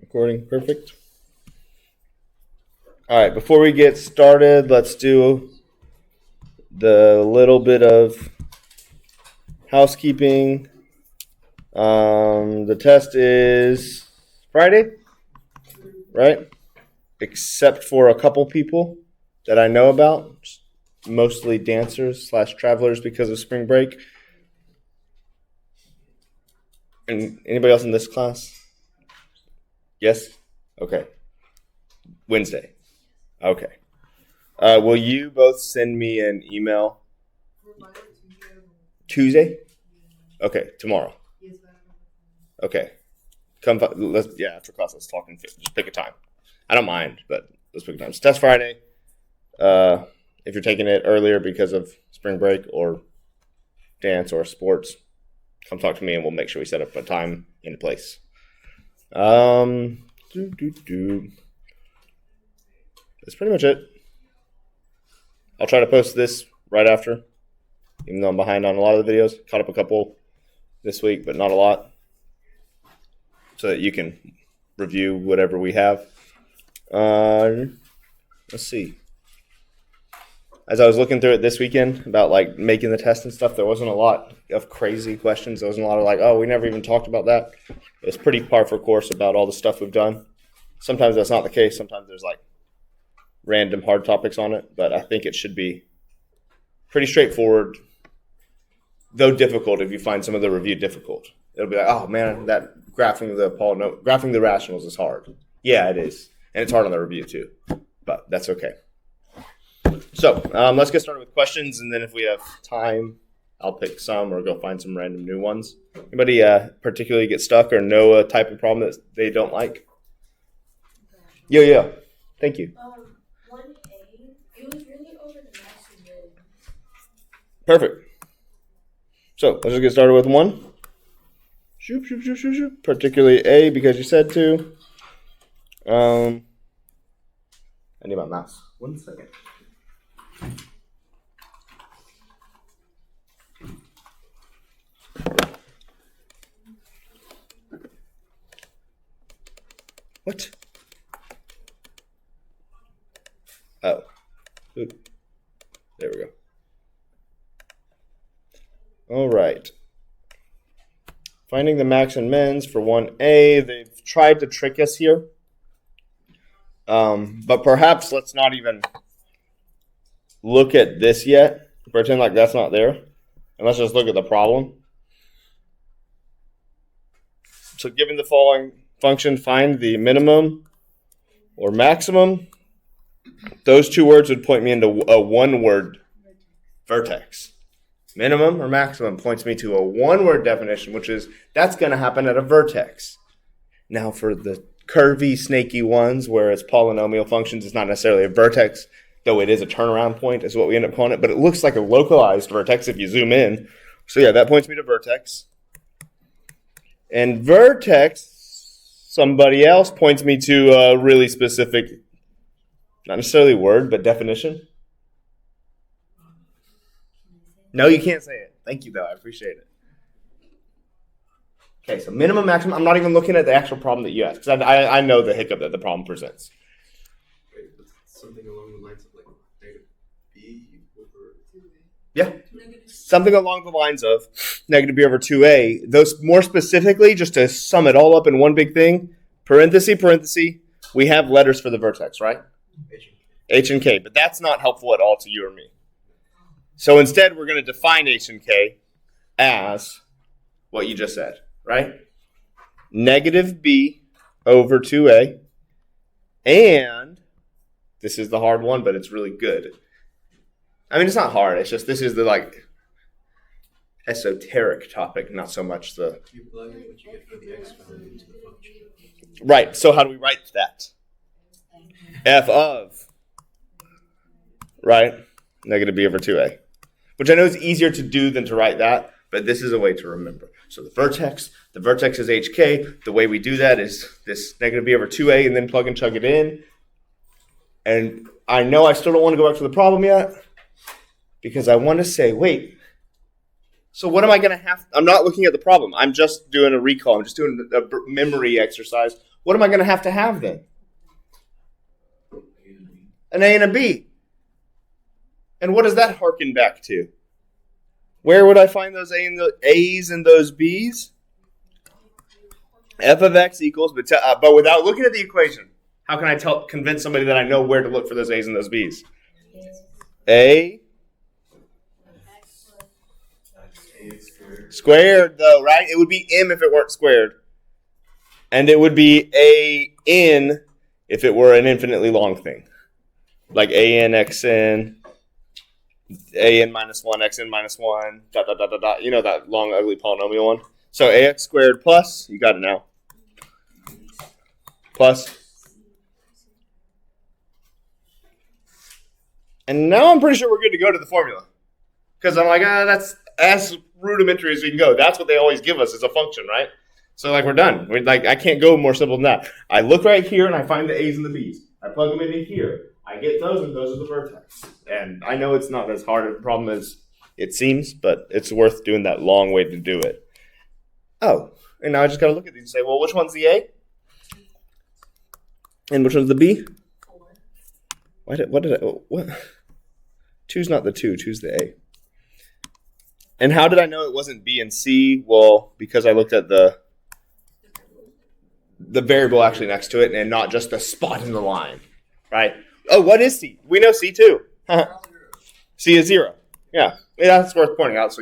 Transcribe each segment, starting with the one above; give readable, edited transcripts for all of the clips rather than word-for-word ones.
Recording, perfect. All right, before we get started, let's do the little bit of housekeeping. The test is Friday, right? Except for a couple people that I know about, mostly dancers / travelers because of spring break. And anybody else in this class? Yes? Okay. Wednesday. Okay. Will you both send me an email? Tuesday? Okay, tomorrow. Okay. After class, let's talk and just pick a time. I don't mind, but let's pick a time. It's test Friday. If you're taking it earlier because of spring break or dance or sports, come talk to me and we'll make sure we set up a time and a place. That's pretty much it. I'll try to post this right after, even though I'm behind on a lot of the videos. Caught up a couple this week, but not a lot, so that you can review whatever we have. Let's see. As I was looking through it this weekend about like making the test and stuff, there wasn't a lot of crazy questions. There wasn't a lot of like, oh, we never even talked about that. It was pretty par for course about all the stuff we've done. Sometimes that's not the case. Sometimes there's like random hard topics on it, but I think it should be pretty straightforward, though difficult if you find some of the review difficult. It'll be like, oh man, that graphing the rationals is hard. Yeah, it is. And it's hard on the review too, but that's okay. So let's get started with questions, and then if we have time, I'll pick some or go find some random new ones. Anybody particularly get stuck or know a type of problem that they don't like? Yeah. Thank you. 1A, it was really over the max and min. Perfect. So let's just get started with one. Shoot. Particularly A because you said to. I need my mouse. 1 second. What? Oh. Oop. There we go. All right. Finding the max and mins for 1A. They've tried to trick us here. But perhaps let's not even look at this yet. Pretend like that's not there. And let's just look at the problem. So given the following function, find the minimum or maximum. Those two words would point me into a one-word vertex. Minimum or maximum points me to a one-word definition, which is that's going to happen at a vertex. Now for the curvy, snaky ones where it's polynomial functions, it's not necessarily a vertex, though it is a turnaround point is what we end up calling it, but it looks like a localized vertex if you zoom in. So yeah, that points me to vertex. And vertex, somebody else points me to a really specific, not necessarily word, but definition. No, you can't say it. Thank you, though. I appreciate it. Okay, so minimum, maximum. I'm not even looking at the actual problem that you asked, because I know the hiccup that the problem presents. Wait, but something along the lines of like negative b over 2a? Yeah. Something along the lines of negative b over 2a. Those more specifically, just to sum it all up in one big thing, parenthesis, we have letters for the vertex, right? H and k, but that's not helpful at all to you or me. So instead, we're going to define H and K as what you just said, right? Negative B over 2A. And this is the hard one, but it's really good. I mean, it's not hard. It's just this is the like esoteric topic, not so much the... You plug in what you get for the x value into the function. Right. So how do we write that? F of, right? Negative B over 2A. Which I know is easier to do than to write that, but this is a way to remember. So the vertex is HK. The way we do that is this negative B over 2A and then plug and chug it in. And I know I still don't want to go back to the problem yet because I want to say, wait, so what am I going to have? I'm not looking at the problem. I'm just doing a recall. I'm just doing a memory exercise. What am I going to have then? An A and a B. And what does that harken back to? Where would I find those A's and those B's? F of x equals, but without looking at the equation, how can I convince somebody that I know where to look for those A's and those B's? A squared, though, right? It would be m if it weren't squared. And it would be a n if it were an infinitely long thing. Like a n, x n, a n minus 1, x n minus 1, dot, dot, dot, dot, dot. You know that long, ugly polynomial one? So ax squared plus, you got it now, plus. And now I'm pretty sure we're good to go to the formula. Because I'm like, that's as rudimentary as we can go. That's what they always give us as a function, right? So like we're done. I can't go more simple than that. I look right here and I find the A's and the B's. I plug them into here. I get those and those are the vertex. And I know it's not as hard a problem as it seems, but it's worth doing that long way to do it. Oh, and now I just got to look at these and say, well, which one's the A? And which one's the B? What? Two's not the 2, two's the A. And how did I know it wasn't B and C? Well, because I looked at the variable actually next to it and not just the spot in the line, right? Oh, what is C? We know C too. C is 0. Yeah, that's worth pointing out.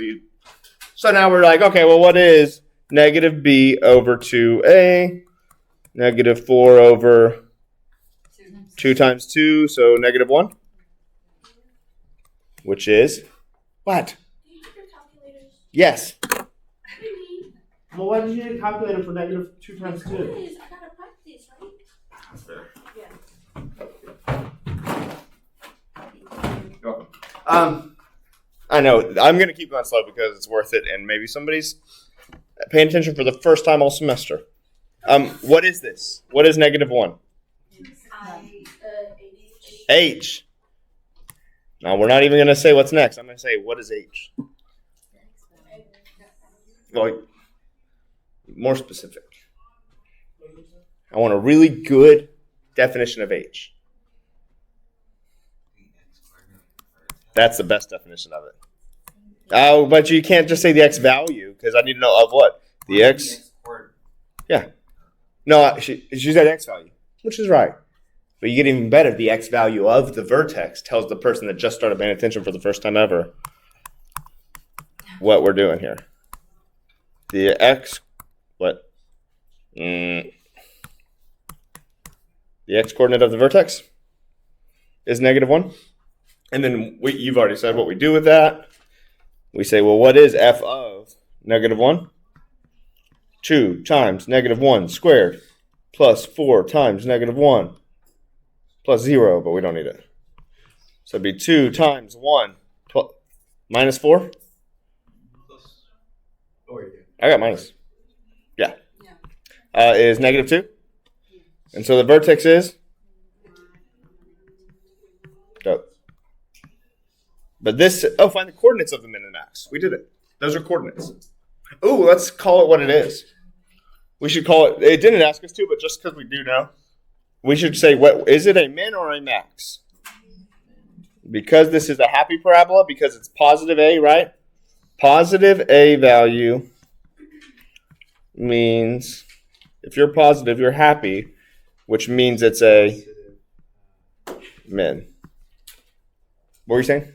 So now we're like, okay, well, what is negative B over 2A, negative 4 over 2 times 2, so negative 1, which is what? Do you have your calculators? Yes. Maybe. Well, why did you need a calculator for negative 2 times 2? Because I gotta practice, right? That's fair. Yeah. You're welcome. I know. I'm going to keep going slow because it's worth it, and maybe somebody's paying attention for the first time all semester. What is this? What is negative 1? H. Now, we're not even going to say what's next. I'm going to say, what is H? Well, more specific. I want a really good definition of H. That's the best definition of it. Oh, but you can't just say the x value because I need to know of what? The x. Yeah. No, she said x value, which is right. But you get even better. The x value of the vertex tells the person that just started paying attention for the first time ever what we're doing here. The x, what? The x coordinate of the vertex is negative 1. And then you've already said what we do with that. We say, well, what is f of negative 1? 2 times negative 1 squared plus 4 times negative 1 plus 0, but we don't need it. So it'd be 2 times 1 minus 4? I got minus. Yeah. Is negative 2? And so the vertex is? Dope. But this, find the coordinates of the min and max. We did it. Those are coordinates. Ooh, let's call it what it is. We should call it, it didn't ask us to, but just because we do now, we should say, what is it, a min or a max? Because this is a happy parabola, because it's positive A, right? Positive A value means, if you're positive, you're happy, which means it's a min. What were you saying?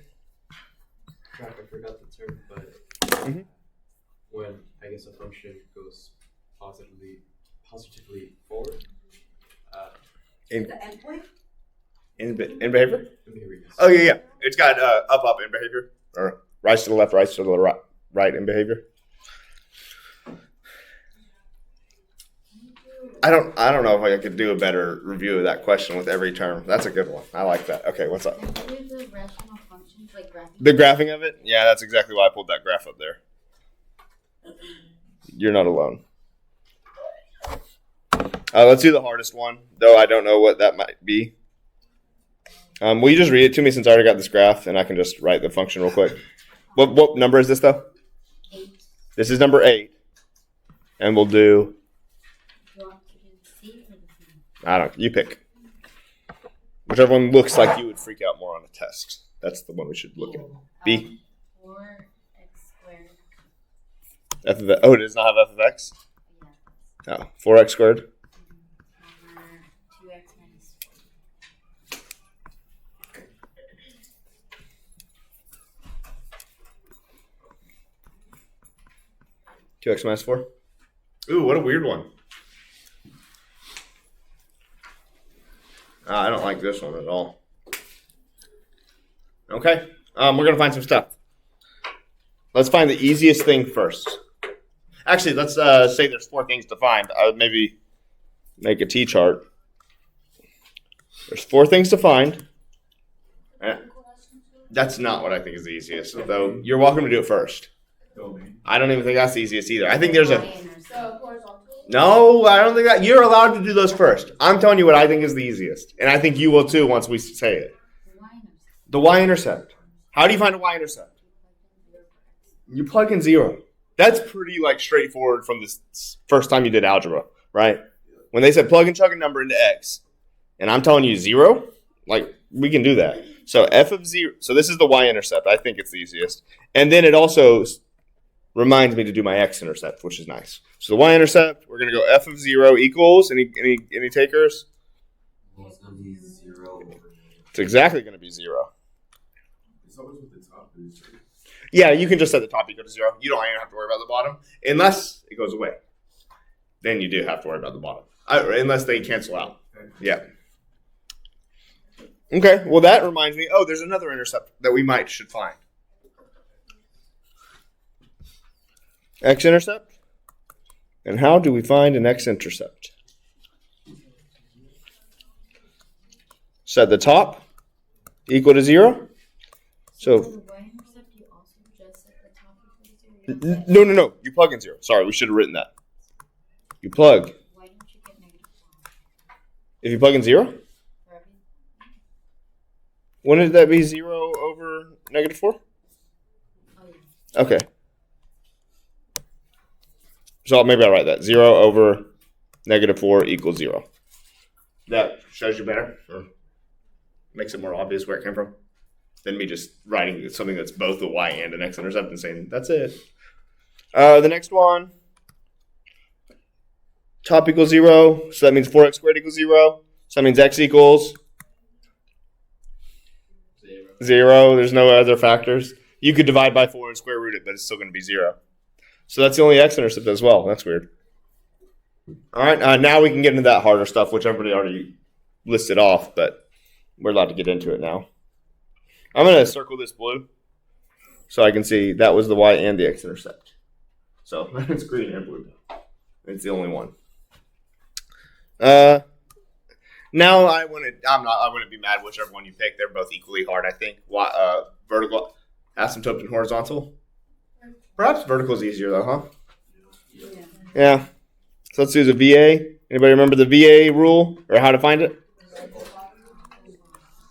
I forgot the term, but when I guess a function goes positively forward. In The endpoint? in behavior? In behavior, yes. Oh yeah. It's got up in behavior, or right to the left, right to the right in behavior. I don't know if I could do a better review of that question with every term. That's a good one. I like that. Okay, what's up? With the rational functions, like graphing. The graphing of it? Yeah, that's exactly why I pulled that graph up there. You're not alone. Let's do the hardest one, though I don't know what that might be. Will you just read it to me since I already got this graph, and I can just write the function real quick? What number is this, though? 8. This is number 8. And we'll do... You want to do C or I don't. You pick. Whichever one looks like you would freak out more on a test. That's the one we should look at. B. 4x squared. F of it does not have f of x? Yeah. Oh, 4x squared. Over 2x minus 2x minus 4. Ooh, what a weird one. I don't like this one at all. Okay, we're going to find some stuff. Let's find the easiest thing first. Actually, let's say there's 4 things to find. I would maybe make a T-chart. There's 4 things to find. That's not what I think is the easiest, though you're welcome to do it first. I don't even think that's the easiest either. I think there's a... So horizontal. No, I don't think that. You're allowed to do those first. I'm telling you what I think is the easiest. And I think you will too once we say it. The y-intercept. How do you find a y-intercept? You plug in 0. That's pretty straightforward from this first time you did algebra, right? When they said plug and chug a number into x, and I'm telling you 0, we can do that. So f of 0. So this is the y-intercept. I think it's the easiest. And then it also reminds me to do my x-intercept, which is nice. So the y-intercept, we're going to go f of 0 equals, any takers? Well, it's going to be 0. It's exactly going to be 0. It's always what the top is. Yeah, you can just set the top equal to 0. You don't even have to worry about the bottom, unless it goes away. Then you do have to worry about the bottom, unless they cancel out. Yeah. Okay, well that reminds me, there's another intercept that we should find. X-intercept? And how do we find an x-intercept? Set the top equal to 0. So the y-intercept, you also just set the top equal to 0? no. You plug in 0. Sorry, we should have written that. You plug. Why don't you get negative 1? If you plug in 0, For every... wouldn't that be 0 over negative 4? Oh, yeah. Okay. So maybe I'll write that. 0 over negative 4 equals 0. That shows you better, or makes it more obvious where it came from, than me just writing something that's both a y and an x-intercept and saying, that's it. The next one, top equals 0, so that means 4x squared equals 0. So that means x equals 0. There's no other factors. You could divide by 4 and square root it, but it's still going to be 0. So that's the only x-intercept as well. That's weird. All right, now we can get into that harder stuff, which everybody already listed off, but we're allowed to get into it now. I'm going to circle this blue so I can see that was the y and the x-intercept. So it's green and blue. It's the only one. Now I wouldn't be mad whichever one you pick. They're both equally hard, I think. Vertical, asymptote, and horizontal. Perhaps vertical is easier though, huh? Yeah. So let's do the VA. Anybody remember the VA rule or how to find it?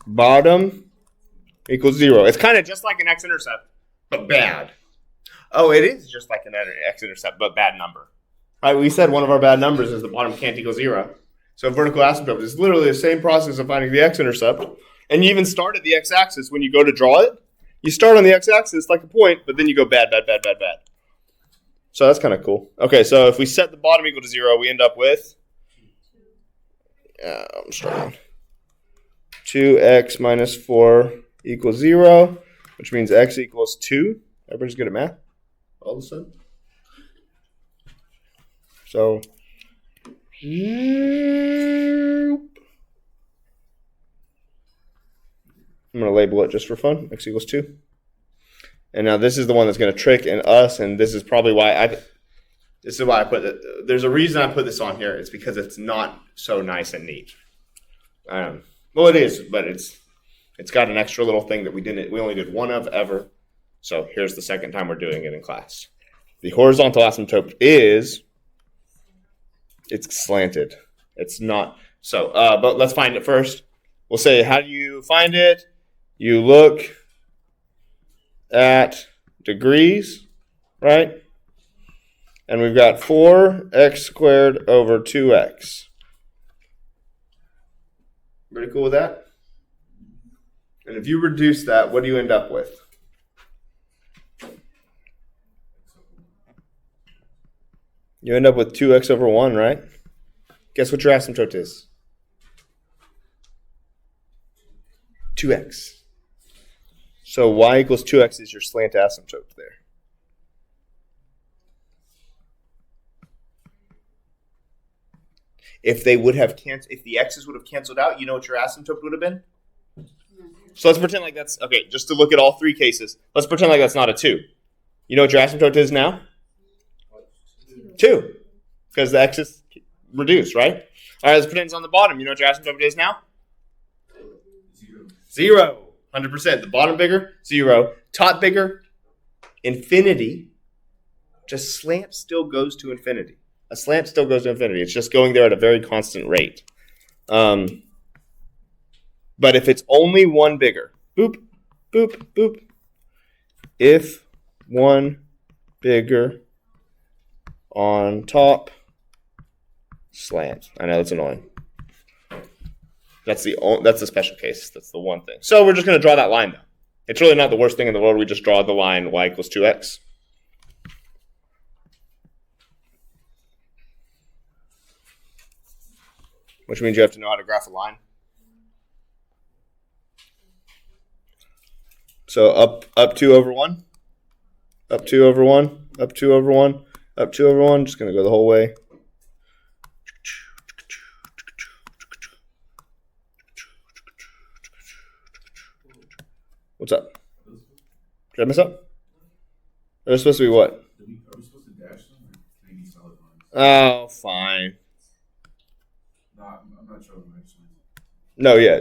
Bottom equals 0. It's kind of just like an x-intercept, but bad. Oh, it is just like an x-intercept, but bad number. Right? We said one of our bad numbers is the bottom can't equal 0. So vertical asymptote is literally the same process of finding the x-intercept. And you even start at the x-axis when you go to draw it. You start on the x-axis like a point, but then you go bad. So that's kind of cool. Okay, so if we set the bottom equal to 0, we end up with... I'm struggling. 2x minus 4 equals 0, which means x equals 2. Everybody's good at math all of a sudden. So... I'm going to label it just for fun. X equals 2. And now this is the one that's going to trick us, and this is probably why I put it. There's a reason I put this on here. It's because it's not so nice and neat. Well, it is, but it's got an extra little thing that we only did one of ever. So here's the second time we're doing it in class. The horizontal asymptote it's slanted. It's not. So, but let's find it first. We'll say, how do you find it? You look at degrees, right? And we've got 4x squared over 2x. Everybody cool with that? And if you reduce that, what do you end up with? You end up with 2x over 1, right? Guess what your asymptote is? 2x. So y equals 2x is your slant asymptote there. If they would have if the x's would have canceled out, you know what your asymptote would have been? So let's pretend like that's okay. Just to look at all three cases, let's pretend like that's not a 2. You know what your asymptote is now? 2, because the x is reduced, right? All right, let's pretend it's on the bottom. You know what your asymptote is now? 0. 100%. The bottom bigger, 0. Top bigger, infinity. Just slant still goes to infinity. A slant still goes to infinity. It's just going there at a very constant rate. But if it's only 1 bigger, boop, boop, boop. If 1 bigger on top, slant. I know that's annoying. That's the special case. That's the one thing. So we're just going to draw that line, though. It's really not the worst thing in the world. We just draw the line y equals 2x. Which means you have to know how to graph a line. So up 2 over 1. Up 2 over 1. Up 2 over 1. Up 2 over 1. Just going to go the whole way. What's up? Did I mess up? They're supposed to be what? Are we supposed to dash them or can they be solid lines? Oh, fine. No, I'm not sure. Actually. No, yeah,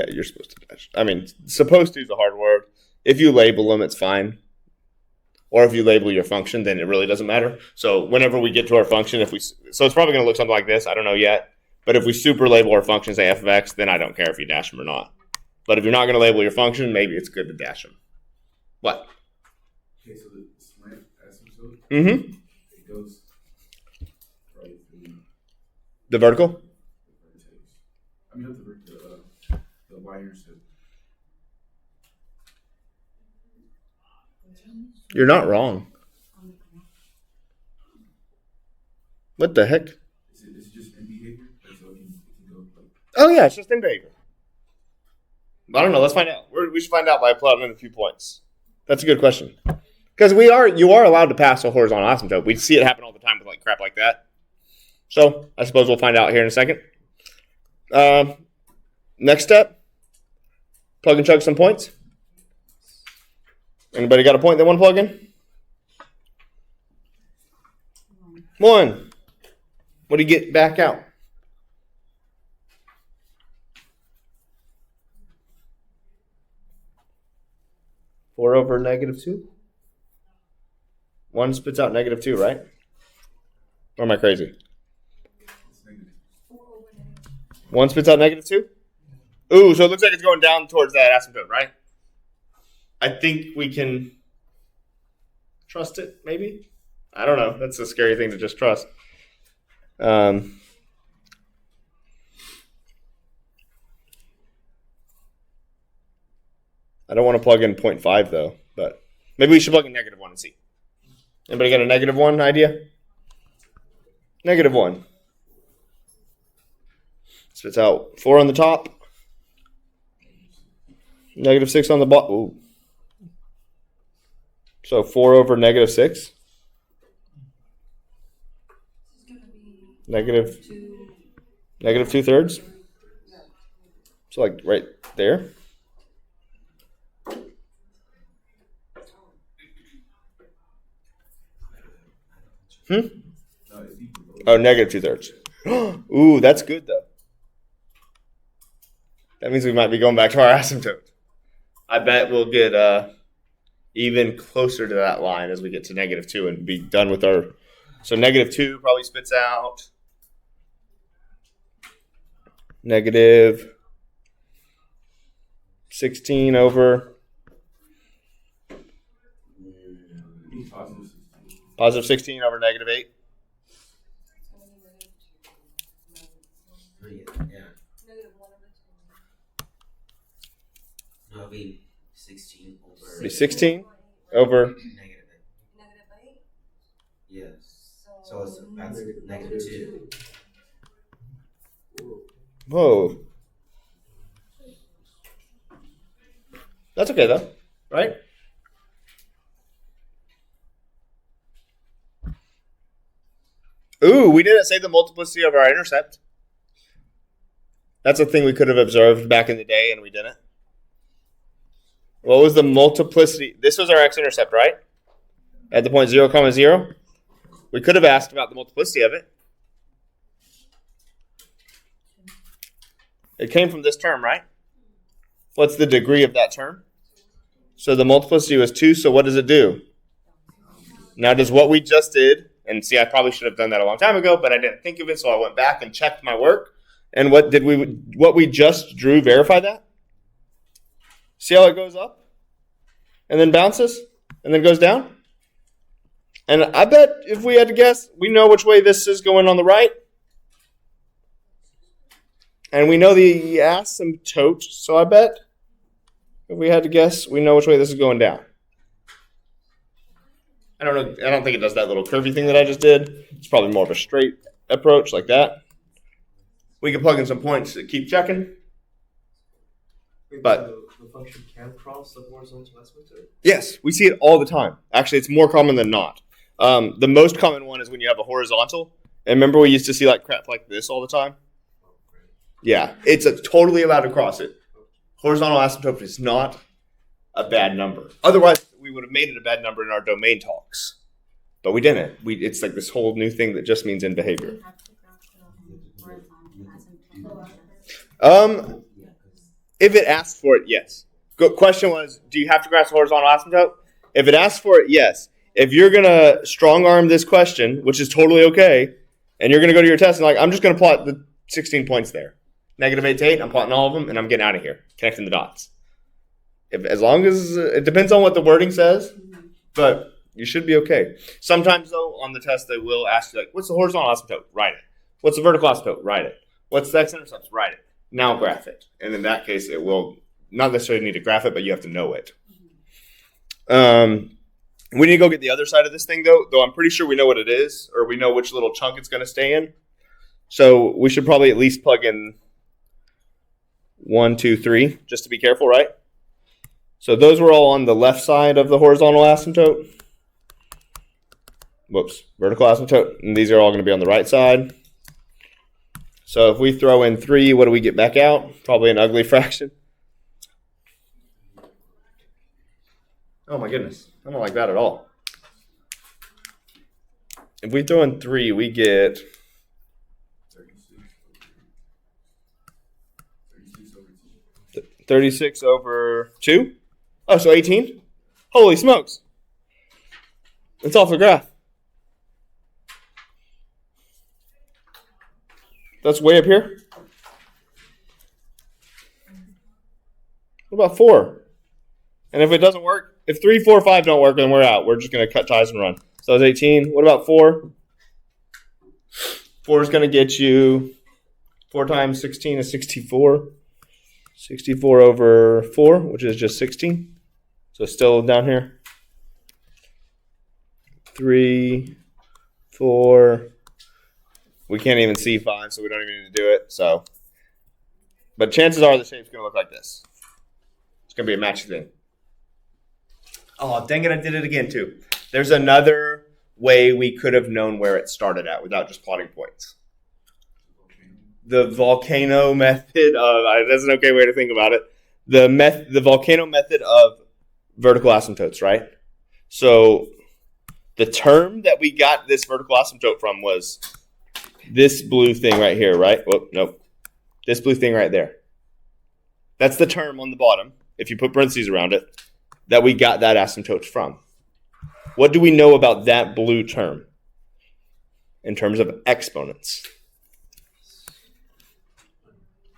you're supposed to dash. I mean, supposed to is a hard word. If you label them, it's fine. Or if you label your function, then it really doesn't matter. So whenever we get to our function, so it's probably going to look something like this. I don't know yet. But if we super label our function, say f of x, then I don't care if you dash them or not. But if you're not going to label your function, maybe it's good to dash them. What? Okay, so the slant asymptote, Mm-hmm. it goes right through The vertical? the vertex. I mean, not the vertex, the y-intercept. You're not wrong. What the heck? Is it just in behavior? Like, so it can go like. Oh, yeah, it's just in behavior. I don't know. Let's find out. We should find out by plotting in a few points. That's a good question. Because you are allowed to pass a horizontal asymptote. We see it happen all the time with like crap like that. So I suppose we'll find out here in a second. Next step, plug and chug some points. Anybody got a point they want to plug in? 1. What do you get back out? 4 over -2? 1 spits out -2, right? Or am I crazy? 1 spits out -2? Ooh, so it looks like it's going down towards that asymptote, right? I think we can trust it, maybe? I don't know. That's a scary thing to just trust. I don't want to plug in 0.5 though, but maybe we should plug in -1 and see. Anybody got a -1 idea? -1. Spits out 4 on the top. -6 on the bottom. Ooh. So 4 over -6. -2/3. So like right there. Oh, -2/3. Ooh, that's good though. That means we might be going back to our asymptote. I bet we'll get even closer to that line as we get to -2 and be done with our. So -2 probably spits out -16 over +16 over -8. It'll be 16 over. Be 16 over. Negative 8. Yes. So that's negative 2. Whoa. That's okay though, right? Ooh, we didn't say the multiplicity of our intercept. That's a thing we could have observed back in the day, and we didn't. What was the multiplicity? This was our x-intercept, right? At the point 0, 0. We could have asked about the multiplicity of it. It came from this term, right? What's the degree of that term? So the multiplicity was 2, so what does it do? Now, does what we just did, and see, I probably should have done that a long time ago, but I didn't think of it, so I went back and checked my work. And what we just drew verify that? See how it goes up? And then bounces? And then goes down? And I bet if we had to guess, we know which way this is going on the right. And we know the asymptote, so I bet if we had to guess, we know which way this is going down. I don't know. I don't think it does that little curvy thing that I just did. It's probably more of a straight approach like that. We can plug in some points to keep checking. But the function can cross the horizontal asymptote? Yes, we see it all the time. Actually, it's more common than not. The most common one is when you have a horizontal. And remember we used to see like crap like this all the time? Yeah, it's totally allowed to cross it. Horizontal asymptote is not a bad number. Otherwise, we would have made it a bad number in our domain talks. But we didn't. It's like this whole new thing that just means in behavior. If it asks for it, yes. Question was, do you have to grasp the horizontal asymptote? If it asks for it, yes. If you're going to strong arm this question, which is totally okay, and you're going to go to your test and like, I'm just going to plot the 16 points there. Negative 8 to 8, I'm plotting all of them, and I'm getting out of here, connecting the dots. As long as, it depends on what the wording says, but you should be okay. Sometimes, though, on the test, they will ask you, like, what's the horizontal asymptote? Write it. What's the vertical asymptote? Write it. What's the x-intercept? Write it. Now graph it. And in that case, it will not necessarily need to graph it, but you have to know it. We need to go get the other side of this thing, though I'm pretty sure we know what it is, or we know which little chunk it's going to stay in. So we should probably at least plug in 1, 2, 3, just to be careful, right? So those were all on the left side of the horizontal asymptote. Whoops, vertical asymptote. And these are all going to be on the right side. So if we throw in 3, what do we get back out? Probably an ugly fraction. Oh my goodness, I don't like that at all. If we throw in 3, we get 36 over 2. Oh, so 18? Holy smokes. It's off the graph. That's way up here. What about 4? And if it doesn't work, if 3, 4, 5 don't work, then we're out. We're just going to cut ties and run. So that's 18. What about 4? 4 is going to get you 4 times 16 is 64. 64 over 4, which is just 16. So still down here. 3, 4. We can't even see 5, so we don't even need to do it. So, but chances are the shape's going to look like this. It's going to be a matchy thing. Oh, dang it, I did it again, too. There's another way we could have known where it started at without just plotting points. The volcano method of, that's an okay way to think about it. The volcano method of vertical asymptotes, right? So the term that we got this vertical asymptote from was this blue thing right here, right? Whoop, nope. This blue thing right there. That's the term on the bottom, if you put parentheses around it, that we got that asymptote from. What do we know about that blue term in terms of exponents?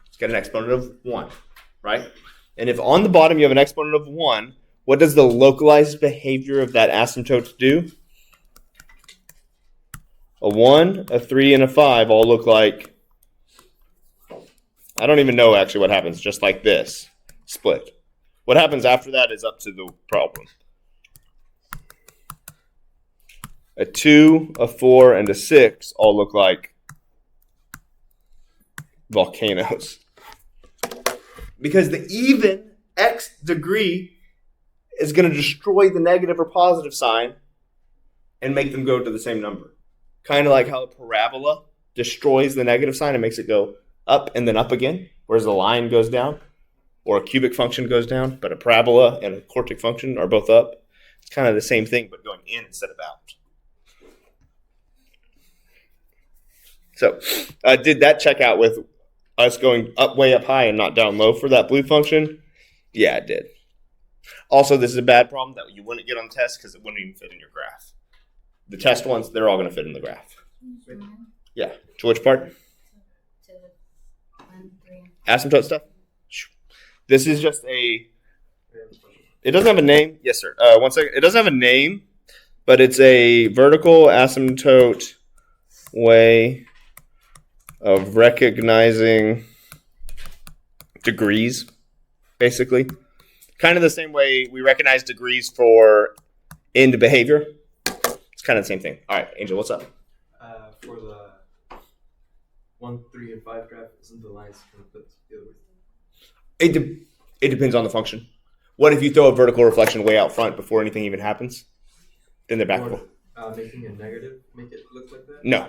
It's got an exponent of 1, right? And if on the bottom you have an exponent of 1, what does the localized behavior of that asymptote do? A 1, a 3, and a 5 all look like, I don't even know actually what happens, just like this, split. What happens after that is up to the problem. A 2, a 4, and a 6 all look like volcanoes. Because the even x degree is going to destroy the negative or positive sign and make them go to the same number. Kind of like how a parabola destroys the negative sign and makes it go up and then up again, whereas the line goes down, or a cubic function goes down, but a parabola and a quartic function are both up. It's kind of the same thing, but going in instead of out. So did that check out with us going up way up high and not down low for that blue function? Yeah, it did. Also, this is a bad problem that you wouldn't get on the test because it wouldn't even fit in your graph. The test ones, they're all going to fit in the graph. Yeah. To which part? To 1, 3. Asymptote stuff? This is just a... It doesn't have a name. Yes, sir. 1 second. It doesn't have a name, but it's a vertical asymptote way of recognizing degrees, basically. Kind of the same way we recognize degrees for end behavior. It's kind of the same thing. All right, Angel, what's up? For the 1, 3, and 5 graph, isn't the lines kind of put together? It depends on the function. What if you throw a vertical reflection way out front before anything even happens? Then they're back. Making a negative make it look like that? No.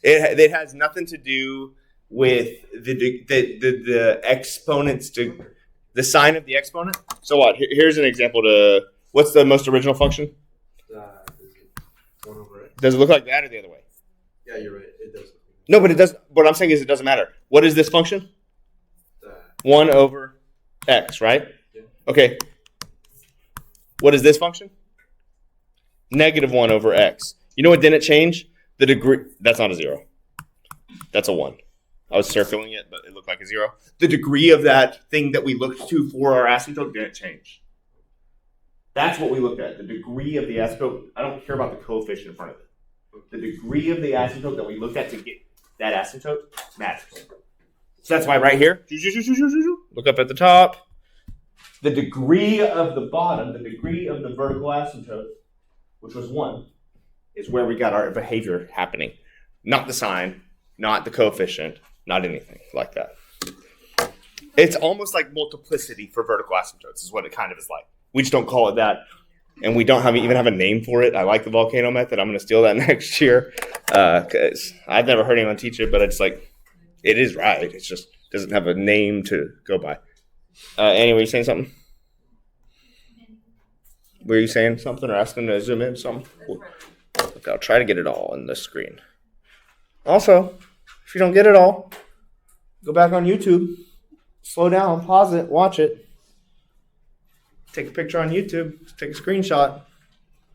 It has nothing to do with the exponents to the sign of the exponent. So what? Here's an example to what's the most original function? Is it 1 over x? Does it look like that or the other way? Yeah, you're right. It does. No, but it does. What I'm saying is it doesn't matter. What is this function? 1 over x, right? Yeah. Okay. What is this function? Negative 1 over x. You know what didn't change? The degree. That's not a 0. That's a 1. I was circling it, but it looked like a 0. The degree of that thing that we looked to for our asymptote didn't change. That's what we looked at. The degree of the asymptote. I don't care about the coefficient in front of it. The degree of the asymptote that we looked at to get that asymptote matters. So that's why right here, look up at the top. The degree of the bottom, the degree of the vertical asymptote, which was 1, is where we got our behavior happening. Not the sign, not the coefficient, not anything like that. It's almost like multiplicity for vertical asymptotes is what it kind of is like. We just don't call it that. And we don't even have a name for it. I like the volcano method. I'm going to steal that next year. Because I've never heard anyone teach it, but it's like, it is right. It just doesn't have a name to go by. Anyway, you saying something? Were you saying something or asking to zoom in something? Okay, I'll try to get it all on the screen. Also, if you don't get it all, go back on YouTube. Slow down, pause it, watch it. Take a picture on YouTube. Take a screenshot.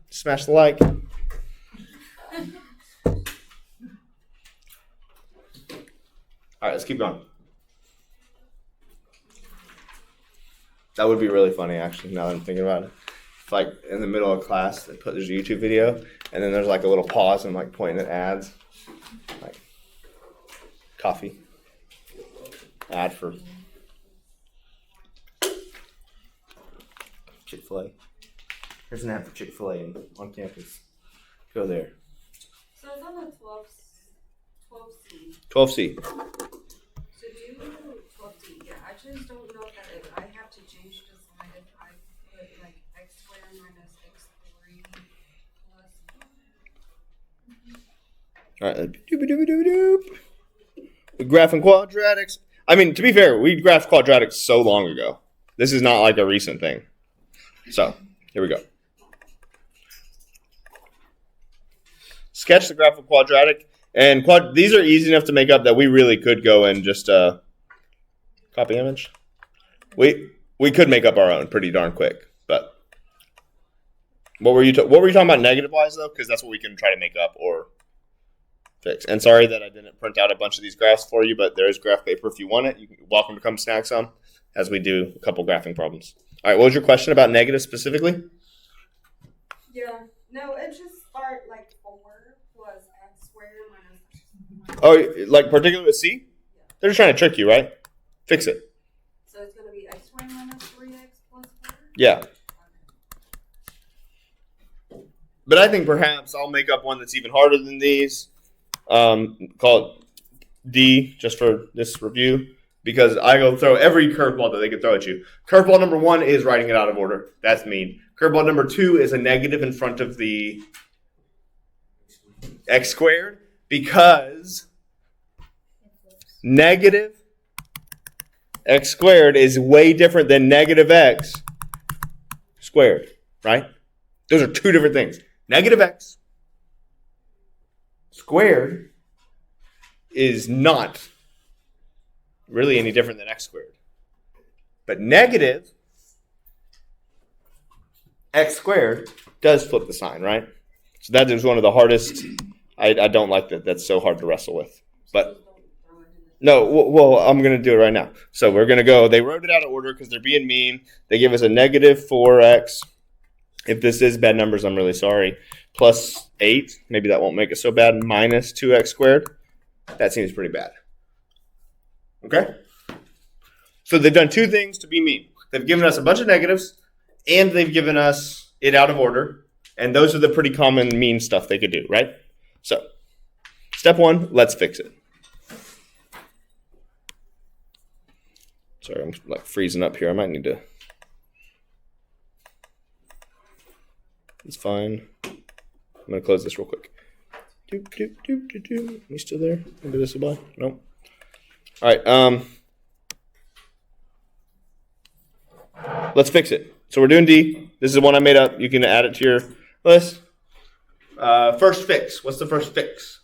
Smash the like. All right, let's keep going. That would be really funny, actually, now that I'm thinking about it. If, like, in the middle of class, they put there's a YouTube video, and then there's, like, a little pause and, like, pointing at ads. Like, coffee. Ad for Chick-fil-A. Here's an ad for Chick-fil-A on campus. Go there. So it's on the 12C. 12C. So do 12D. Yeah, I just don't know that if I have to change the sign if I put like x squared minus x3 plus. All right. We graphing quadratics. I mean, to be fair, we graphed quadratics so long ago. This is not like a recent thing. So, here we go. Sketch the graph of quadratic. And these are easy enough to make up that we really could go and just copy image. We could make up our own pretty darn quick. But what were you talking about negative wise though? Because that's what we can try to make up or fix. And sorry that I didn't print out a bunch of these graphs for you, but there is graph paper if you want it. You're welcome to come snag some as we do a couple graphing problems. All right, what was your question about negative specifically? Yeah, no, it just start like 4 plus x squared minus. Oh, like particularly with C? They're just trying to trick you, right? Fix it. So it's gonna be x squared minus 3x plus Yeah. But I think perhaps I'll make up one that's even harder than these. Call it D, just for this review, because I go throw every curveball that they can throw at you. Curveball number 1 is writing it out of order. That's mean. Curveball number 2 is a negative in front of the x squared, because negative x squared is way different than negative x squared, right? Those are two different things. Negative x squared is not really any different than x squared. But negative x squared does flip the sign, right? So that is one of the hardest. I don't like that. That's so hard to wrestle with. But no, well, I'm going to do it right now. So we're going to go. They wrote it out of order because they're being mean. They give us a negative 4x. If this is bad numbers, I'm really sorry. Plus 8. Maybe that won't make it so bad. Minus 2x squared. That seems pretty bad. Okay? So they've done two things to be mean. They've given us a bunch of negatives, and they've given us it out of order. And those are the pretty common mean stuff they could do, right? So, step 1, let's fix it. Sorry, I'm like freezing up here. I might need to. It's fine. I'm going to close this real quick. You still there? Maybe this will buy? Nope. All right. Let's fix it. So we're doing D. This is one I made up. You can add it to your list. First fix. What's the first fix?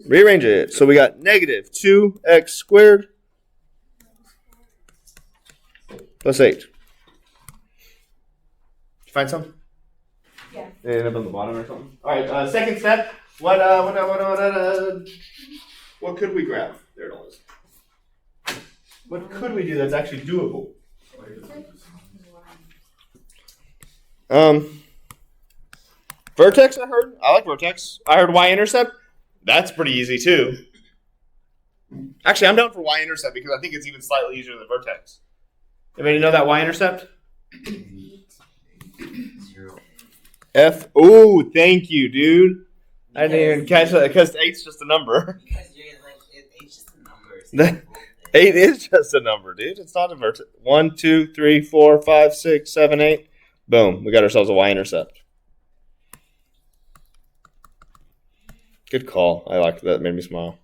Rearrange it. So we got negative 2x squared plus 8. Did you find some? Yeah. They end up on the bottom or something. All right. Second step. What could we grab? There it is. What could we do that's actually doable? Vertex, I heard. I like vertex. I heard y-intercept. That's pretty easy too. Actually, I'm down for y-intercept because I think it's even slightly easier than vertex. Anybody know that y-intercept? 0. F. Oh, thank you, dude. I didn't even catch that because 8's just a number. Because you're like, it's just a number. It's not a whole thing. 8 is just a number, dude. It's not a vertex. 1, 2, 3, 4, 5, 6, 7, 8. Boom. We got ourselves a y-intercept. Good call. I liked that. It made me smile.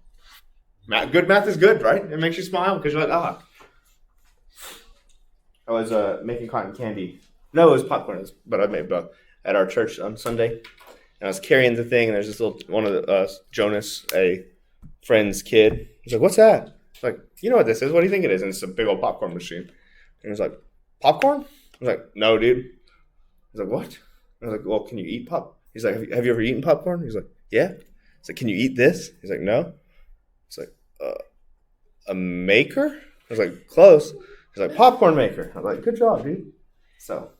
Good math is good, right? It makes you smile because you're like, ah. I was making cotton candy. No, it was popcorn, but I made both at our church on Sunday. And I was carrying the thing, and there's this little one of the Jonas, a friend's kid. He's like, "What's that?" I was like, "You know what this is? What do you think it is?" And it's a big old popcorn machine. And he was like, "Popcorn?" I was like, "No, dude." He's like, "What?" I was like, "Well, can you eat pop?" He's like, "Have you ever eaten popcorn?" He's like, "Yeah." He's like, "Can you eat this?" He's like, "No." He's like, "A maker?" I was like, "Close." He's like, "Popcorn maker." I'm like, "Good job, dude." So,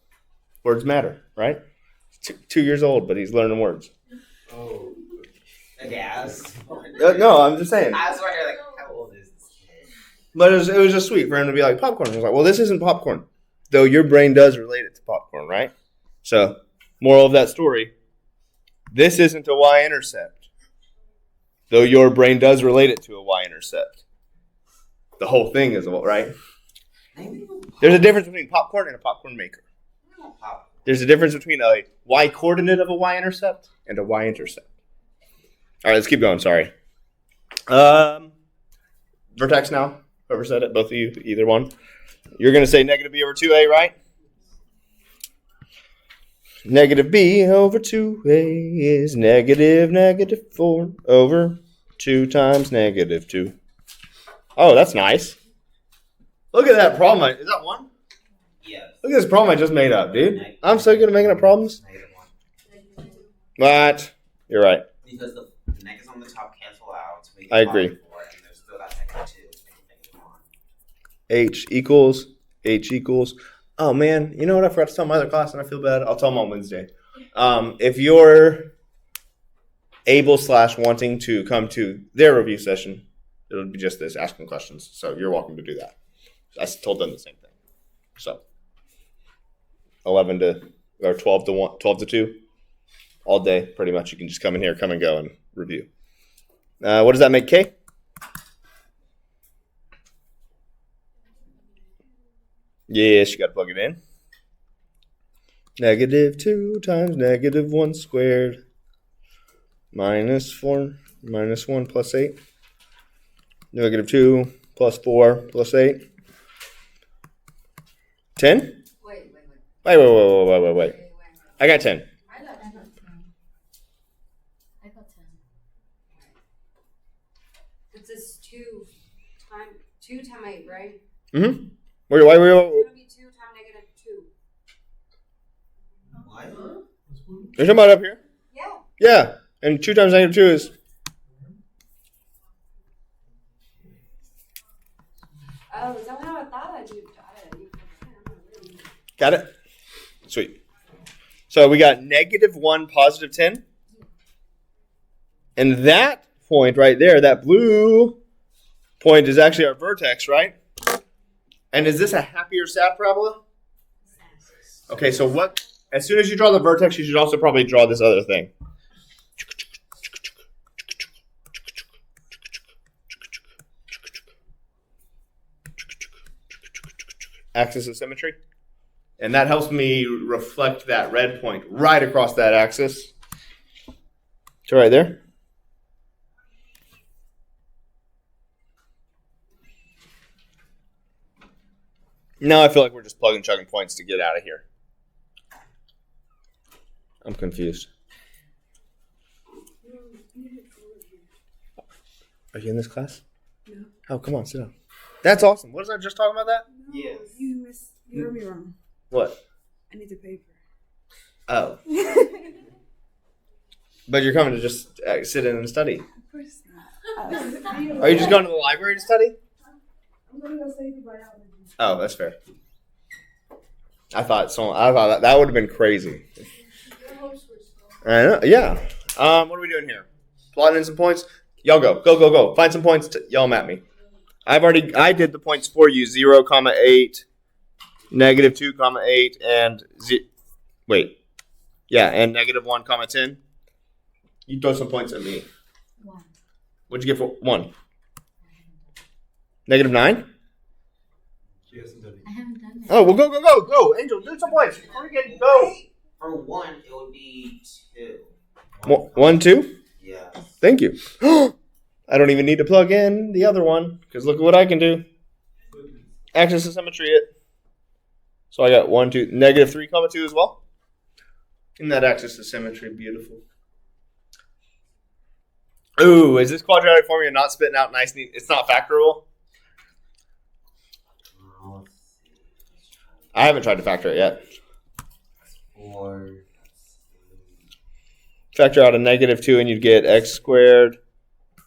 words matter, right? 2 years old, but he's learning words. Oh. Okay, I was No, I'm just saying. I was wondering, like, how old is this kid? But it was just sweet for him to be like, popcorn. I was like, well, this isn't popcorn. Though your brain does relate it to popcorn, right? So, moral of that story, this isn't a y-intercept. Though your brain does relate it to a y-intercept. The whole thing is, right? There's a difference between popcorn and a popcorn maker. There's a difference between a y-coordinate of a y-intercept and a y-intercept. All right, let's keep going. Sorry. Vertex now. Whoever said it, both of you, either one. You're going to say negative b over 2a, right? Negative b over 2a is negative 4 over 2 times negative 2. Oh, that's nice. Look at that problem. Is that one? Yes. Look at this problem I just made up, dude. I'm so good at making up problems. -1. But you're right. Because the negatives on the top cancel out. So we I agree. and there's still that -2. H equals. Oh, man. You know what? I forgot to tell my other class, and I feel bad. I'll tell them on Wednesday. If you're able/wanting to come to their review session, it'll be just this, asking questions. So you're welcome to do that. I told them the same thing. So 11 to or 12 to 1, 12 to 2 all day. Pretty much, you can just come in here, come and go, and review. What does that make K? Yes, you got to plug it in. -2 times -1 squared minus 4 minus 1 plus 8. -2 plus 4 plus 8. 10? Wait. I got 10. I got I got 10. I got 10. It's this 2 times 8, right? Mm-hmm. Wait. It's gonna be 2 times -2. What? You're talking about up here? Yeah. Yeah. And 2 times -2 is. Oh, is that how I thought I did? Got it? Sweet. So we got -1, positive 10. And that point right there, that blue point is actually our vertex, right? And is this a happy or sad parabola? Okay, so what? As soon as you draw the vertex, you should also probably draw this other thing. Axis of symmetry. And that helps me reflect that red point right across that axis. So right there. Now I feel like we're just plugging chugging points to get out of here. I'm confused. Are you in this class? No. Oh, come on, sit down. That's awesome. What was I just talking about that? Yes. You heard me wrong. What? I need the paper. Oh. But you're coming to just sit in and study. Of course not. Are you just going to the library to study? I'm gonna go study biology. Oh, that's fair. I thought that would have been crazy. I know, yeah. What are we doing here? Plotting in some points. Y'all go. Find some points. Yell them at me. I did the points for you. 0, 8, -2, 8, and and -1, 10. You throw some points at me. 1. What'd you get for 1? -9? She hasn't done it. I haven't done it. Oh, well, go. Angel, do some points. Freaking go. For 1, it would be 2. 1, 2? Yeah. Thank you. I don't even need to plug in the other one because look at what I can do. Axis of symmetry it. So I got 1, 2, -3, 2 as well. Isn't that axis of symmetry beautiful? Ooh, is this quadratic formula not spitting out nice, neat? It's not factorable? Let's see. Let's try I haven't tried to factor it yet. 4. Factor out a -2 and you'd get x squared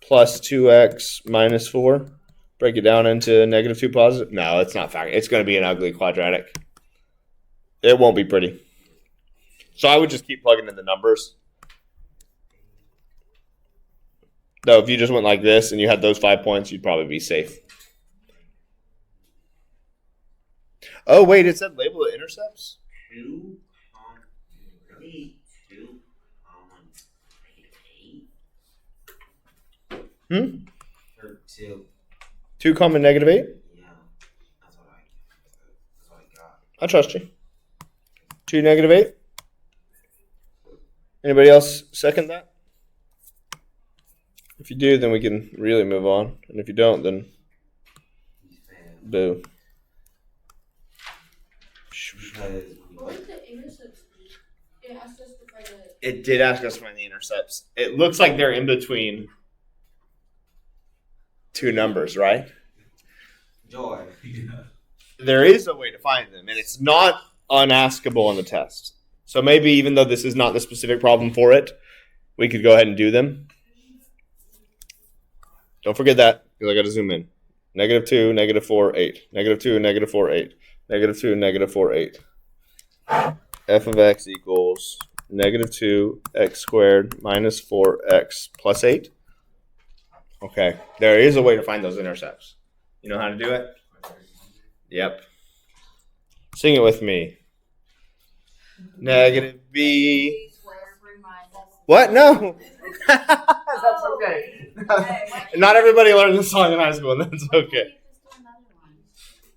plus 2x minus 4. Break it down into -2 positive. No, it's not factor. It's going to be an ugly quadratic. It won't be pretty. So I would just keep plugging in the numbers. Though if you just went like this and you had those 5 points, you'd probably be safe. Oh, wait, it said label the intercepts? 2, really? 2, 8? Or 2. 2, -8? Yeah. That's what I got. I trust you. 2, -8? Anybody else second that? If you do, then we can really move on. And if you don't, then boo. Because What would the intercepts be? It asked us to find it. It did ask us to find the intercepts. It looks like they're in between 2 numbers, right? Joy. There is a way to find them, and it's not unaskable on the test. So maybe even though this is not the specific problem for it, we could go ahead and do them. Don't forget that, because I got to zoom in. -2, -4, 8. -2, -4, 8. -2, -4, 8. F of x equals -2 x squared minus 4x plus 8. Okay, there is a way to find those intercepts. You know how to do it? Yep. Sing it with me. Negative b. B squared minus. What? No. That's Oh. okay. Okay. Not everybody learned this song in high school, and that's Why don't okay. you just do another one?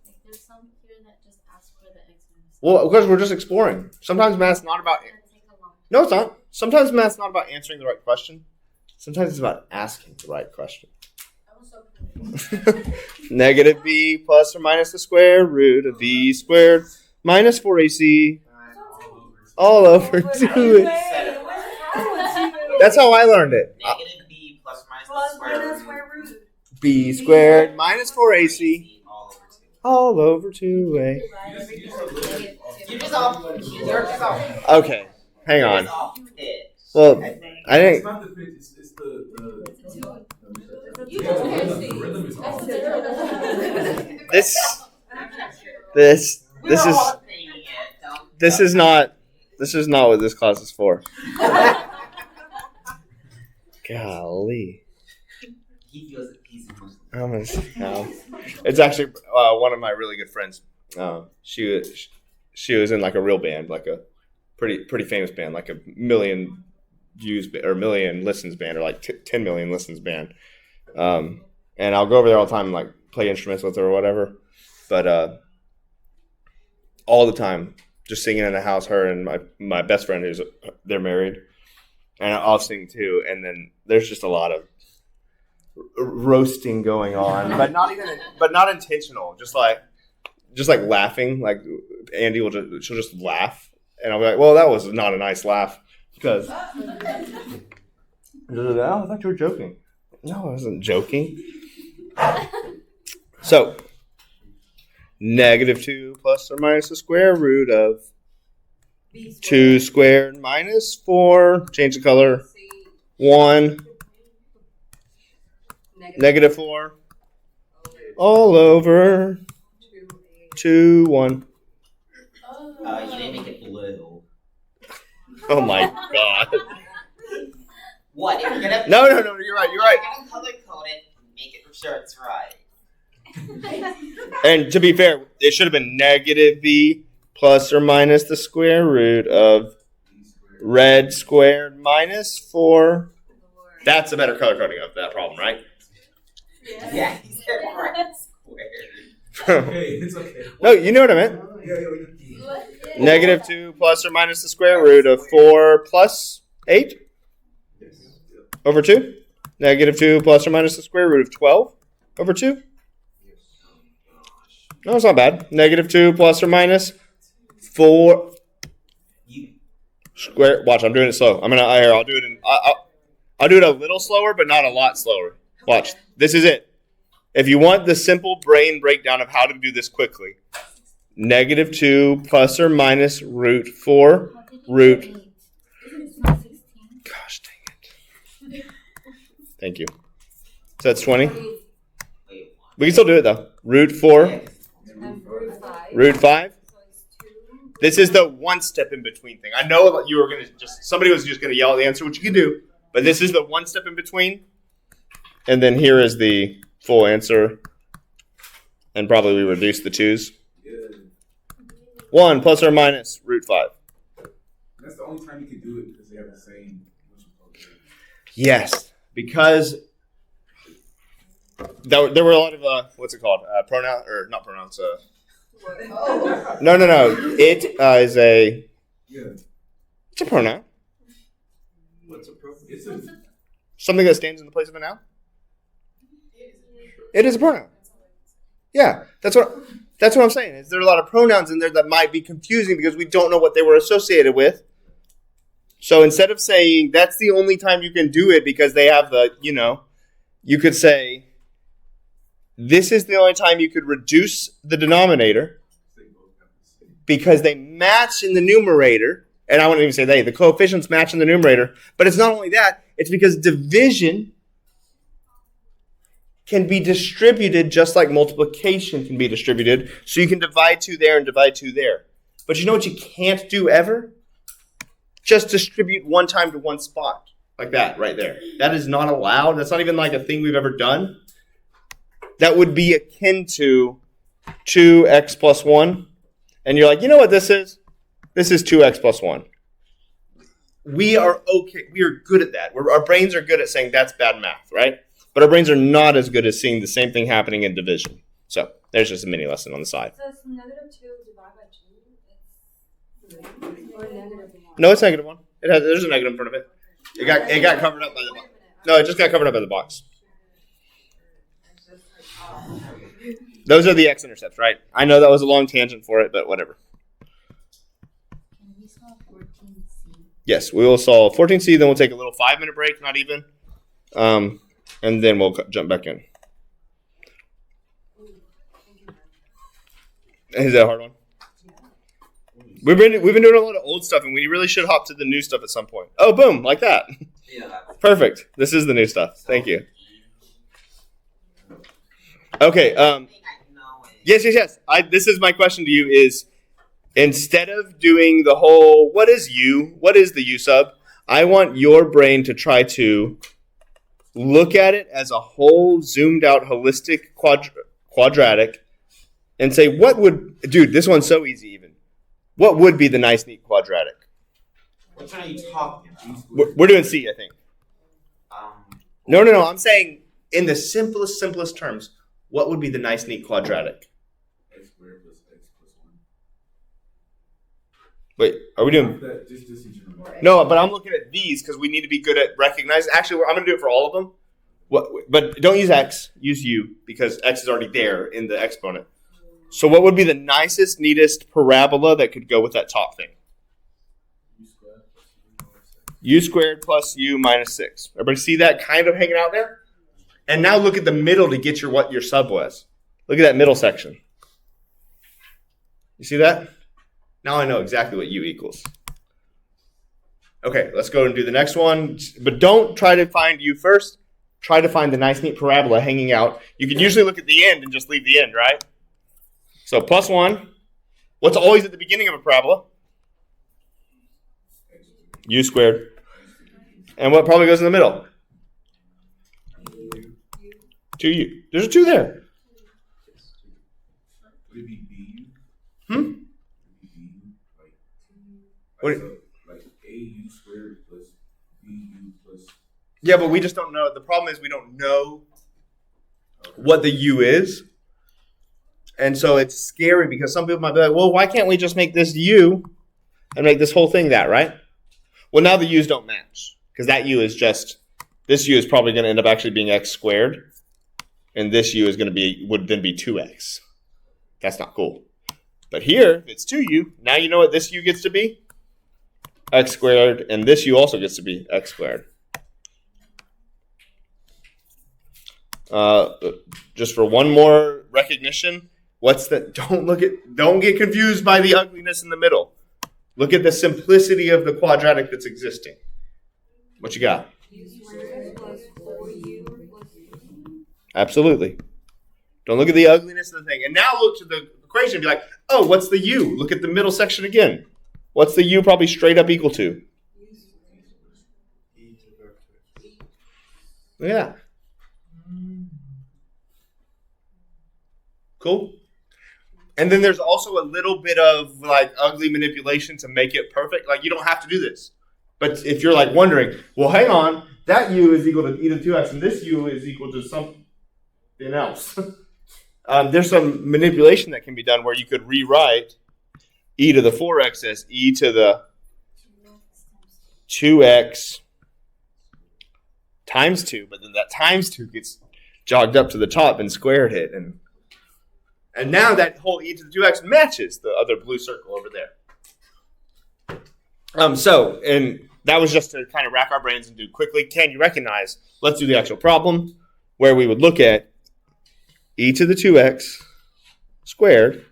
Like there's some here that just asks for the x minus. Well, because we're just exploring. Sometimes math's not about. It's gonna take a long No, it's not. Sometimes math's not about answering the right question. Sometimes it's about asking the right question. I was so confused. Negative b plus or minus the square root of b squared minus 4ac all over 2a. That's how I learned it. Negative b plus minus Plus the square minus root. square root. B squared minus 4ac All over 2. all over 2a. You just off. You're just off. Okay, hang You're on. just off pitch. Well, I think. I It's think not the pitch, it's the You yeah, just the can't rhythm. see. The rhythm is That's off. the difference. this is not what this class is for. Golly. He feels that he's It's actually one of my really good friends. She was in like a real band, like a pretty famous band, like a million views or million listens band, or like 10 million listens band. And I'll go over there all the time and like play instruments with her or whatever. But all the time, just singing in the house, her and my best friend they're married, and I'll sing too. And then there's just a lot of roasting going on, but not intentional. Just like laughing. Like Andy she'll just laugh, and I'll be like, "Well, that was not a nice laugh," because oh, I thought you were joking. No, I wasn't joking. So, negative 2 plus or minus the square root of B squared. 2 squared minus 4. Change the color. C. 1. Negative 4. All over 2, 1. You didn't make it blue. Oh my god. What? If you're gonna No, you're right. You're gonna color code it. Make it sure it's right. And to be fair, it should have been negative b plus or minus the square root of red squared minus 4. That's a better color coding of that problem, right? Yeah, he said right square. Okay, it's okay. No, you know what I meant. Negative 2 plus or minus the square root of 4 plus 8 over 2. Negative 2 plus or minus the square root of 12 over 2. No, it's not bad. Negative 2 plus or minus 4 square. Watch, I'm doing it slow. I'll do it I'll do it a little slower, but not a lot slower. Watch. This is it. If you want the simple brain breakdown of how to do this quickly, negative 2 plus or minus root 4 root. It's not 16. Gosh dang it. Thank you. So that's 20. We can still do it though. Root 4, And root 5. root 5. So it's 2. This is the one step in between thing. I know that you were going to somebody was just going to yell the answer, which you can do, but this is the one step in between. And then here is the full answer. And probably we reduce the 2's. 1 plus or minus root 5. That's the only time you can do it because they have the same. Yes, because there were a lot of what's it called? Pronoun or not pronouns? No. It is a. Yeah. It's a pronoun. What's appropriate? It's a. Something that stands in the place of a noun. It is a pronoun. Yeah, that's what I'm saying. Is there are a lot of pronouns in there that might be confusing because we don't know what they were associated with. So instead of saying that's the only time you can do it because they have the, you could say this is the only time you could reduce the denominator because they match in the numerator. And I wouldn't even say the coefficients match in the numerator. But it's not only that, it's because division can be distributed just like multiplication can be distributed. So you can divide 2 there and divide 2 there. But you know what you can't do ever? Just distribute one time to one spot. Like that, right there. That is not allowed. That's not even like a thing we've ever done. That would be akin to 2x plus 1. And you're like, you know what this is? This is 2x plus 1. We are okay. We are good at that. Our brains are good at saying that's bad math, right? But our brains are not as good as seeing the same thing happening in division. So there's just a mini lesson on the side. So it's negative 2 divided by 2. It's or negative 1. No, it's negative 1. There's a negative in front of it. It got covered up by the box. No, it just got covered up by the box. Those are the x-intercepts, right? I know that was a long tangent for it, but whatever. Can we solve 14C? Yes, we will solve 14C, then we'll take a little 5-minute break, not even. And then we'll jump back in. Is that a hard one? We've been doing a lot of old stuff, and we really should hop to the new stuff at some point. Oh, boom, like that. Yeah. Perfect. This is the new stuff. Thank you. Okay. Yes. This is my question to you is, instead of doing the whole, what is the U sub, I want your brain to try to look at it as a whole zoomed out holistic quadratic and say, dude, this one's so easy even. What would be the nice, neat quadratic? What are you talking about? We're doing C, I think. No. I'm saying in the simplest terms, what would be the nice, neat quadratic? X squared plus X plus 1. Wait, are we doing... Just in general. No, but I'm looking at these because we need to be good at recognizing. Actually, I'm going to do it for all of them. But don't use X. Use U because X is already there in the exponent. So what would be the nicest, neatest parabola that could go with that top thing? U squared plus U minus 6. Everybody see that kind of hanging out there? And now look at the middle to get what your sub was. Look at that middle section. You see that? Now I know exactly what U equals. Okay, let's go and do the next one. But don't try to find U first. Try to find the nice, neat parabola hanging out. You can usually look at the end and just leave the end, right? So plus 1. What's always at the beginning of a parabola? U squared. And what probably goes in the middle? 2U. There's a 2 there. Would it be BU? Hmm? What? Like AU squared plus BU plus... Yeah, but we just don't know. The problem is we don't know what the U is. And so it's scary because some people might be like, well, why can't we just make this U and make this whole thing that, right? Well, now the U's don't match because that U is this U is probably going to end up actually being X squared. And this U is would then be 2X. That's not cool. But here, if it's 2U, now you know what this U gets to be? X squared. And this U also gets to be X squared. Just for one more recognition, don't get confused by the ugliness in the middle. Look at the simplicity of the quadratic that's existing. What you got? U squared plus 4U plus 2. Absolutely. Don't look at the ugliness of the thing. And now look to the equation and be like, oh, what's the U? Look at the middle section again. What's the U probably straight up equal to? Look at that. Cool. And then there's also a little bit of like ugly manipulation to make it perfect. Like you don't have to do this. But if you're like wondering, well, hang on, that U is equal to e to the 2x and this U is equal to something else. There's some manipulation that can be done where you could rewrite e to the 4x as e to the 2x times 2. But then that times 2 gets jogged up to the top and squared it. And now that whole e to the 2x matches the other blue circle over there. And that was just to kind of rack our brains and do quickly. Can you recognize? Let's do the actual problem where we would look at e to the 2x squared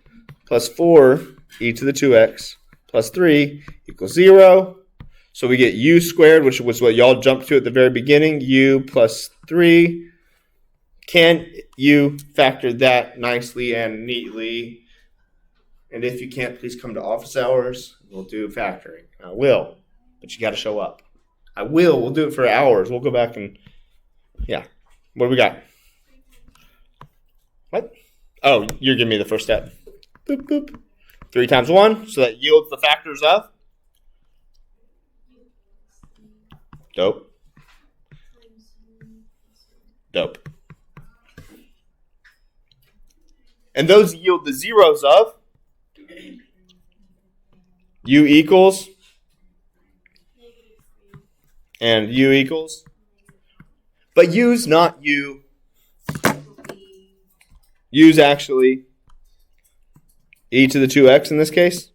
plus 4 e to the 2x plus 3 equals 0. So we get u squared, which was what y'all jumped to at the very beginning, u plus 3. Can you factor that nicely and neatly? And if you can't, please come to office hours. We'll do factoring. I will, but you got to show up. I will. We'll do it for hours. We'll go back and, yeah. What do we got? What? Oh, you're giving me the first step. Boop, boop. 3 times 1, so that yields the factors of. Dope. Dope. And those yield the zeros of u equals and u equals. But u's not u. U's actually e to the 2x in this case.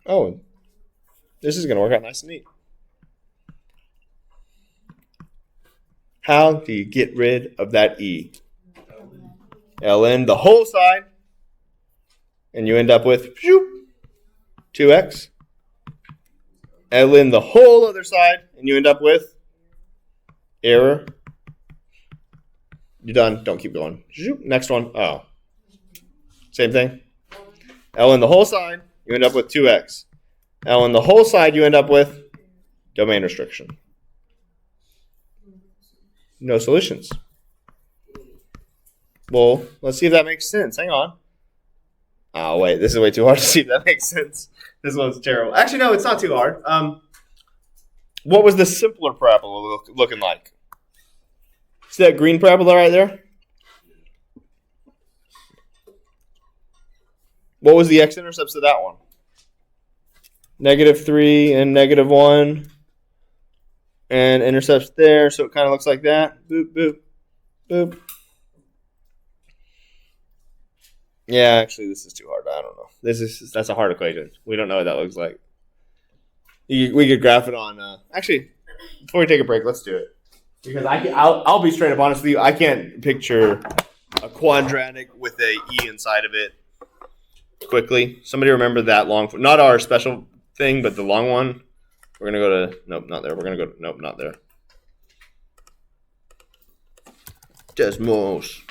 Oh, this is going to work out nice and neat. How do you get rid of that e? ln the whole side, and you end up with 2x. ln the whole other side, and you end up with error. You're done. Don't keep going. Next one. Oh. Same thing. ln the whole side, you end up with 2x. ln the whole side, you end up with domain restriction. No solutions. Well, let's see if that makes sense. Hang on. Oh, wait. This is way too hard to see if that makes sense. This one's terrible. Actually, no, it's not too hard. What was the simpler parabola looking like? See that green parabola right there? What was the x-intercepts of that one? -3 and -1. And intercepts there, so it kind of looks like that. Boop, boop, boop. Yeah, actually, this is too hard. I don't know. That's a hard equation. We don't know what that looks like. We could graph it on. Actually, before we take a break, let's do it. Because I'll be straight up honest with you. I can't picture a quadratic with a e inside of it quickly. Somebody remember that long? Not our special thing, but the long one. We're gonna go to nope, not there. We're gonna go to nope, not there. Desmos.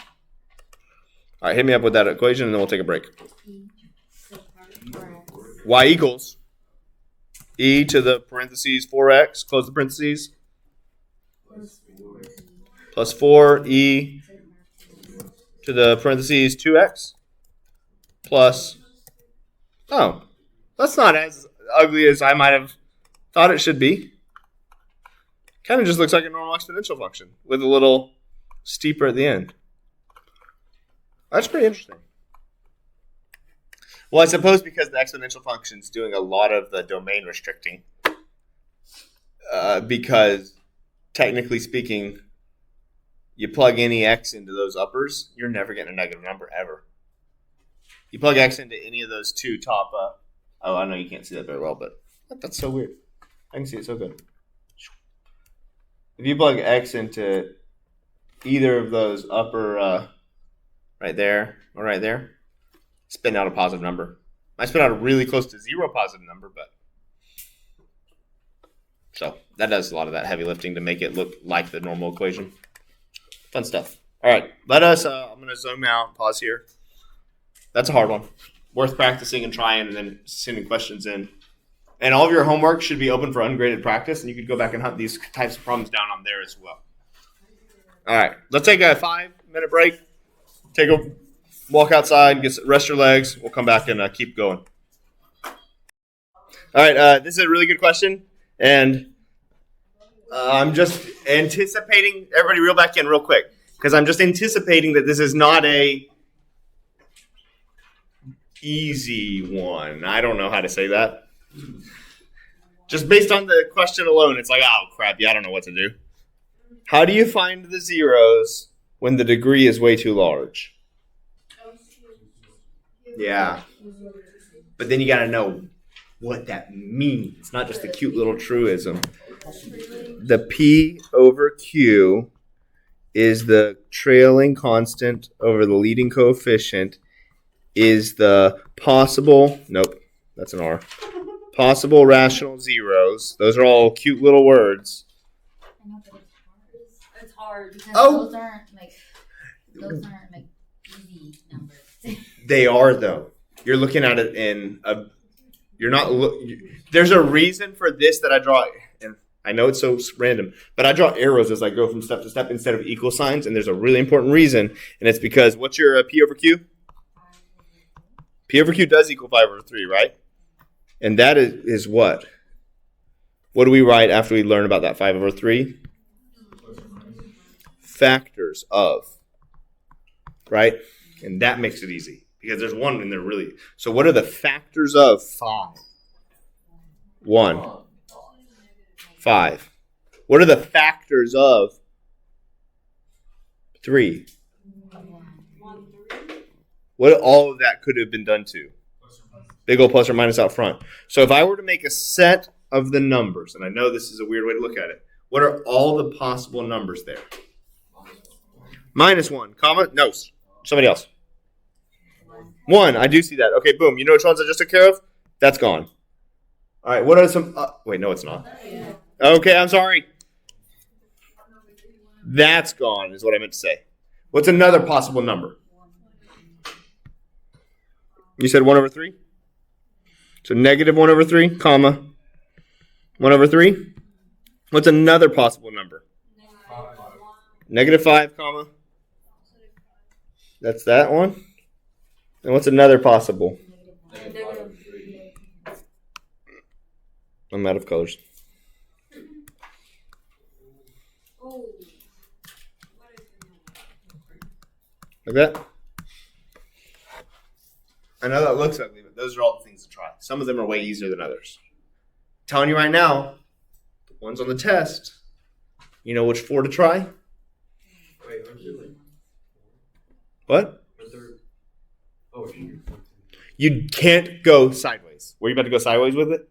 All right, hit me up with that equation, and then we'll take a break. Y equals e to the parentheses 4x, close the parentheses, plus 4e to the parentheses 2x, plus, oh, that's not as ugly as I might have thought it should be. Kind of just looks like a normal exponential function with a little steeper at the end. That's pretty interesting. Well, I suppose because the exponential function is doing a lot of the domain restricting. Because technically speaking, you plug any x into those uppers, you're never getting a negative number ever. You plug x into any of those two top up. Oh, I know you can't see that very well, but that's so weird. I can see it so good. If you plug x into either of those upper, right there or right there, spin out a positive number. I spit out a really close to 0 positive number, but so that does a lot of that heavy lifting to make it look like the normal equation. Fun stuff. All right, let us. I'm going to zoom out, pause here. That's a hard one. Worth practicing and trying, and then sending questions in. And all of your homework should be open for ungraded practice, and you could go back and hunt these types of problems down on there as well. All right, let's take a 5-minute break. Take a walk outside, rest your legs. We'll come back and keep going. All right, this is a really good question, and I'm just anticipating. Everybody reel back in real quick, because I'm just anticipating that this is not a easy one. I don't know how to say that. Just based on the question alone, it's like, oh, crap, yeah, I don't know what to do. How do you find the zeros when the degree is way too large? Yeah. But then you got to know what that means, not just a cute little truism. The P over Q is the trailing constant over the leading coefficient is the possible, nope, that's an R. Possible rational zeros. Those are all cute little words. I know, but It's hard. because Oh. those aren't like easy numbers. They are, though. You're looking at it in a. You're not. There's a reason for this that I draw, and I know it's so random, but I draw arrows as I go from step to step instead of equal signs, and there's a really important reason, and it's because what's your P over Q? P over Q does equal 5 over 3, right? And that is what? What do we write after we learn about that 5 over 3? Factors of. Right? And that makes it easy. Because there's one in there really. So what are the factors of 5? 1. 5. What are the factors of 3? 1, 3. What all of that could have been done to? Big old plus or minus out front. So if I were to make a set of the numbers, and I know this is a weird way to look at it, what are all the possible numbers there? -1, comma, no, somebody else. 1, I do see that. Okay, boom. You know which ones I just took care of? That's gone. All right, what are some, wait, no, it's not. Okay, I'm sorry. That's gone is what I meant to say. What's another possible number? You said 1 over 3? So -1 over 3, comma, 1 over 3. What's another possible number? -5, comma. That's that one. And what's another possible? I'm out of colors. Oh. What is Like that? I know that looks ugly, but those are all the things to try. Some of them are way easier than others. I'm telling you right now, the ones on the test, you know which 4 to try? Wait, aren't there like What? aren't there? Oh, shoot. You can't go sideways. Were you about to go sideways with it?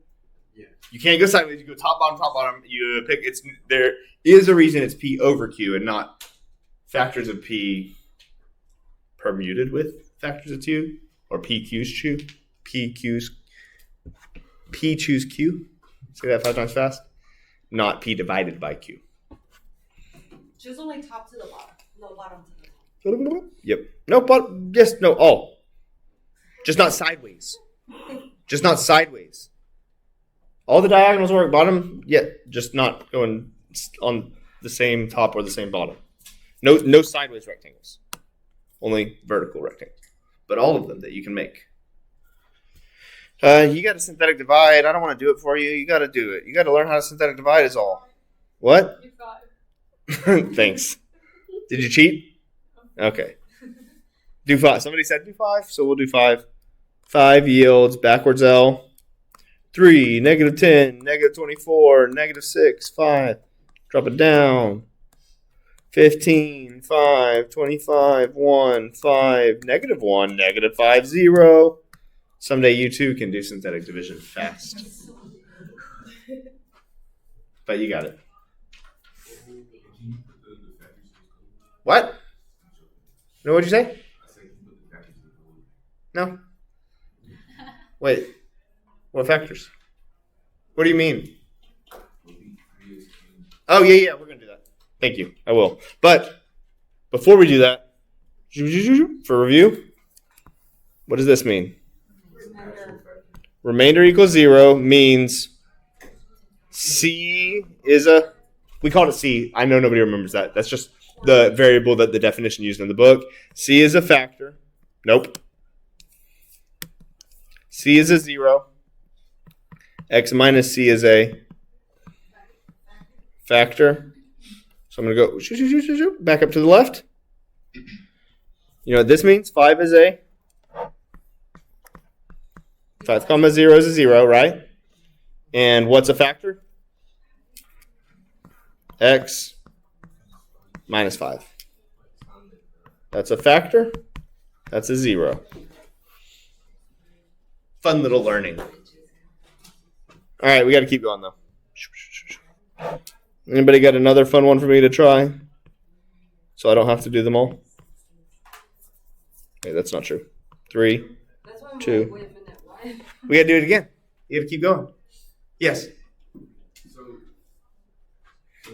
Yeah. You can't go sideways. You go top, bottom. You pick. There is a reason it's P over Q and not factors of P permuted with factors of Q or P choose Q. P choose Q. Say that 5 times fast. Not P divided by Q. Just only top to the bottom. No, bottom to the top. Yep. No, but yes, no, all. Just not sideways. Just not sideways. All the diagonals work bottom, yeah, just not going on the same top or the same bottom. No sideways rectangles. Only vertical rectangles. But all of them that you can make. You got a synthetic divide. I don't want to do it for you. You got to do it. You got to learn how to synthetic divide is all. What? Thanks. Did you cheat? Okay. Do 5. Somebody said do 5, so we'll do 5. 5 yields backwards L. 3, -10, -24, -6, 5. Drop it down. 15, 5, 25, 1, 5, -1, -5, 0. Someday you too can do synthetic division fast. But you got it. What? No, what'd you say? No. Wait. What factors? What do you mean? Oh, yeah, we're going to do that. Thank you. I will. But before we do that, for review, what does this mean? Remainder equals 0 means C is a, we called it C. I know nobody remembers that. That's just the variable that the definition used in the book. C is a factor. Nope. C is a 0. X minus C is a factor. So I'm going to go back up to the left. You know what this means? 5 is a 5 comma 0 is a 0, right? And what's a factor? X minus 5. That's a factor. That's a 0. Fun little learning. All right, we got to keep going, though. Anybody got another fun one for me to try? So I don't have to do them all? Hey, that's not true. 3, That's why I'm 2. like, wait a minute, why? We got to do it again. You got to keep going. Yes. So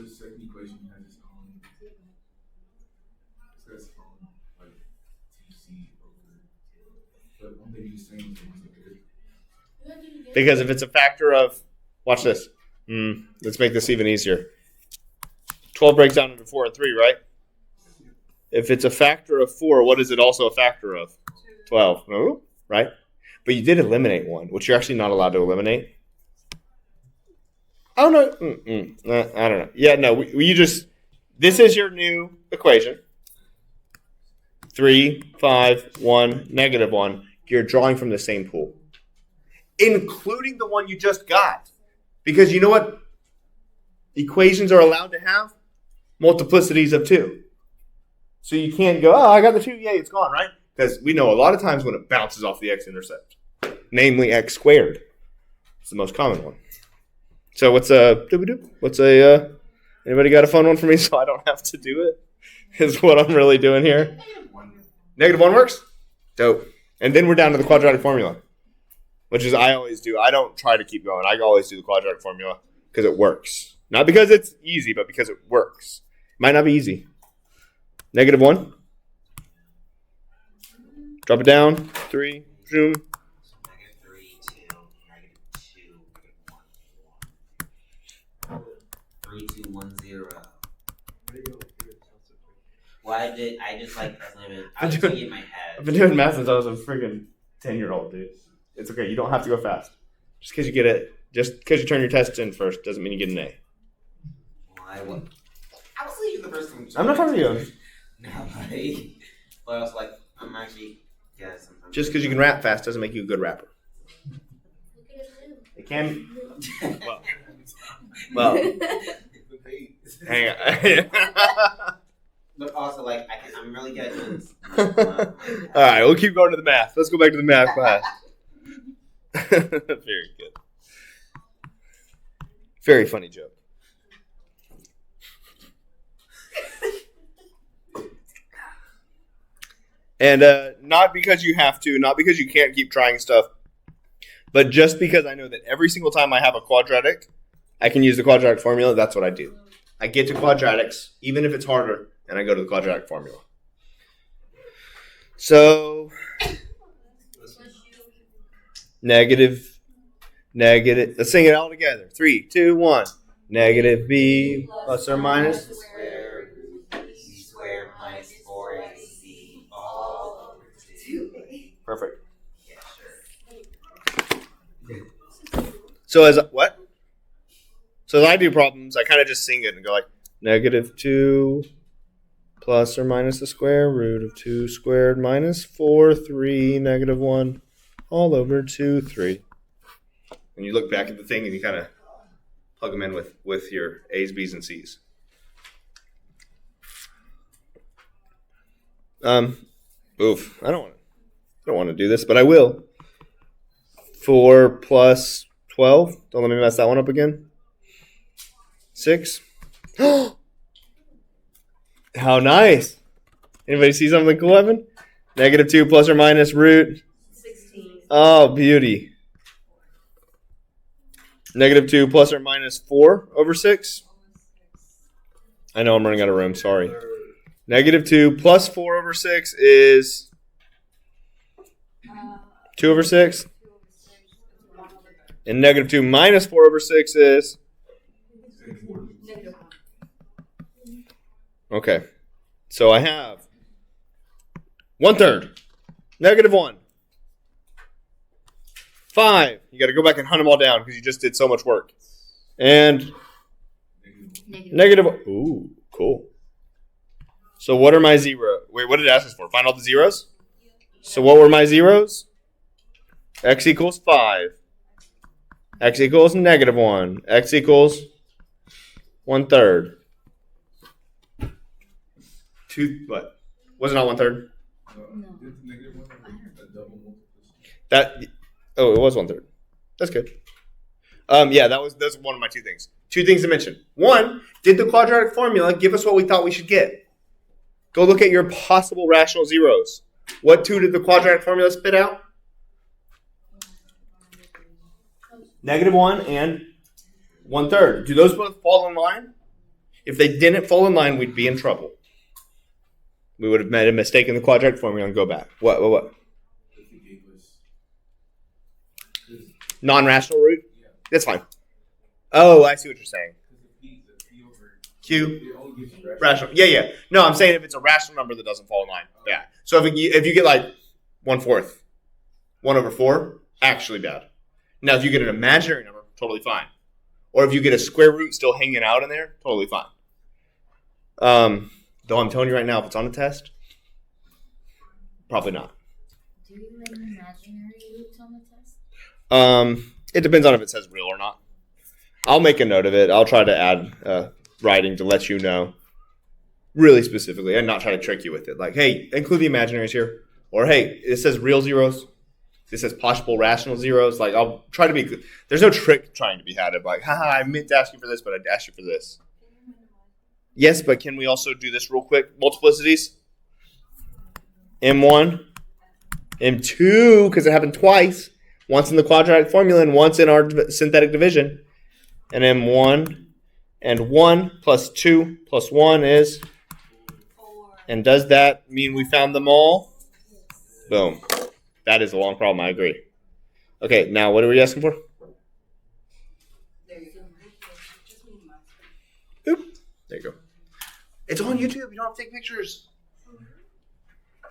the second equation has its own. It says like TC over. But one thing you're saying is the ones up there. Because if it's a factor of, watch this. Let's make this even easier. 12 breaks down into 4 and 3, right? If it's a factor of 4, what is it also a factor of? 12. Oh, right? But you did eliminate one, which you're actually not allowed to eliminate. Oh, no. I don't know. Yeah, no. You just – this is your new equation. 3, 5, 1, -1. You're drawing from the same pool, including the one you just got. Because you know what equations are allowed to have? Multiplicities of 2. So you can't go, oh, I got the 2, yay, it's gone, right? Because we know a lot of times when it bounces off the x-intercept, namely x squared. It's the most common one. So what's anybody got a fun one for me so I don't have to do it? Is what I'm really doing here. -1 works? Dope. And then we're down to the quadratic formula, which is I always do. I don't try to keep going. I always do the quadratic formula because it works. Not because it's easy, but because it works. Might not be easy. -1. Drop it down. 3. Zoom. -3, 2, -2, -1, 3, 2, 1, 0. Well, I just like pressing it. I was thinking in my head. I've been doing math since I was a freaking 10-year-old, dude. It's okay. You don't have to go fast. Just because you get it, just because you turn your tests in first doesn't mean you get an A. Well, I was leaving the first one. I'm not talking to you. No, buddy. But I was like, I'm actually, yeah, sometimes. Just because you can rap fast doesn't make you a good rapper. Look at his room. It can. Well, hang on. But also, like, I'm really good at doing this. All right, we'll keep going to the math. Let's go back to the math class. Very good. Very funny joke. And not because you have to, not because you can't keep trying stuff, but just because I know that every single time I have a quadratic, I can use the quadratic formula. That's what I do. I get to quadratics, even if it's harder, and I go to the quadratic formula. So, negative. Let's sing it all together. 3, 2, 1. Negative b plus or minus. Square minus 4ac all over 2. Perfect. Yeah, sure. So as what? So as I do problems, I kind of just sing it and go like -2 plus or minus the square root of 2 squared minus 4, 3, -1 all over 2, 3. And you look back at the thing and you kind of plug them in with your A's, B's, and C's. Oof. I don't want to do this, but I will. 4 plus 12. Don't let me mess that one up again. 6. How nice. Anybody see something cool, Evan? -2 plus or minus root. 16. Oh, beauty. -2 plus or minus 4 over 6. I know I'm running out of room. Sorry. -2 plus 4 over 6 is 2 over 6. And -2 minus 4 over 6 is? Okay. So I have 1/3. -1. 5. You got to go back and hunt them all down because you just did so much work. And negative. Ooh, cool. So what are my zero? Wait, what did it ask us for? Find all the zeros? So what were my zeros? X equals 5. X equals -1. X equals 1/3. 2, what? Was it not 1/3? That, oh, it was 1/3. That's good. Yeah, that's one of my 2 things. 2 things to mention. 1, did the quadratic formula give us what we thought we should get? Go look at your possible rational zeros. What 2 did the quadratic formula spit out? -1 and 1/3. Do those both fall in line? If they didn't fall in line, we'd be in trouble. We would have made a mistake in the quadratic formula and go back. What? Non-rational root? That's fine. Oh, I see what you're saying. Q? Rational. Yeah. No, I'm saying if it's a rational number that doesn't fall in line. Yeah. So if you get like 1/4, 1 over 4, actually bad. Now, if you get an imaginary number, totally fine. Or if you get a square root still hanging out in there, totally fine. Though I'm telling you right now, if it's on a test, probably not. Do you like imaginary roots on the test? It depends on if it says real or not. I'll make a note of it. I'll try to add writing to let you know really specifically and not try to trick you with it. Like, hey, include the imaginaries here. Or, hey, it says real zeros. It says possible rational zeros. Like, I'll try to be – there's no trick trying to be had of like, haha, I meant to ask you for this, but I asked you for this. Yes, but can we also do this real quick? Multiplicities. M1. M2, because it happened twice. Once in the quadratic formula and once in our synthetic division. And M1 and 1 plus 2 plus 1 is? 4. And does that mean we found them all? Boom. That is a long problem. I agree. Okay, now what are we asking for? There you go. Just minimize. Oop. There you go. It's on YouTube. You don't have to take pictures.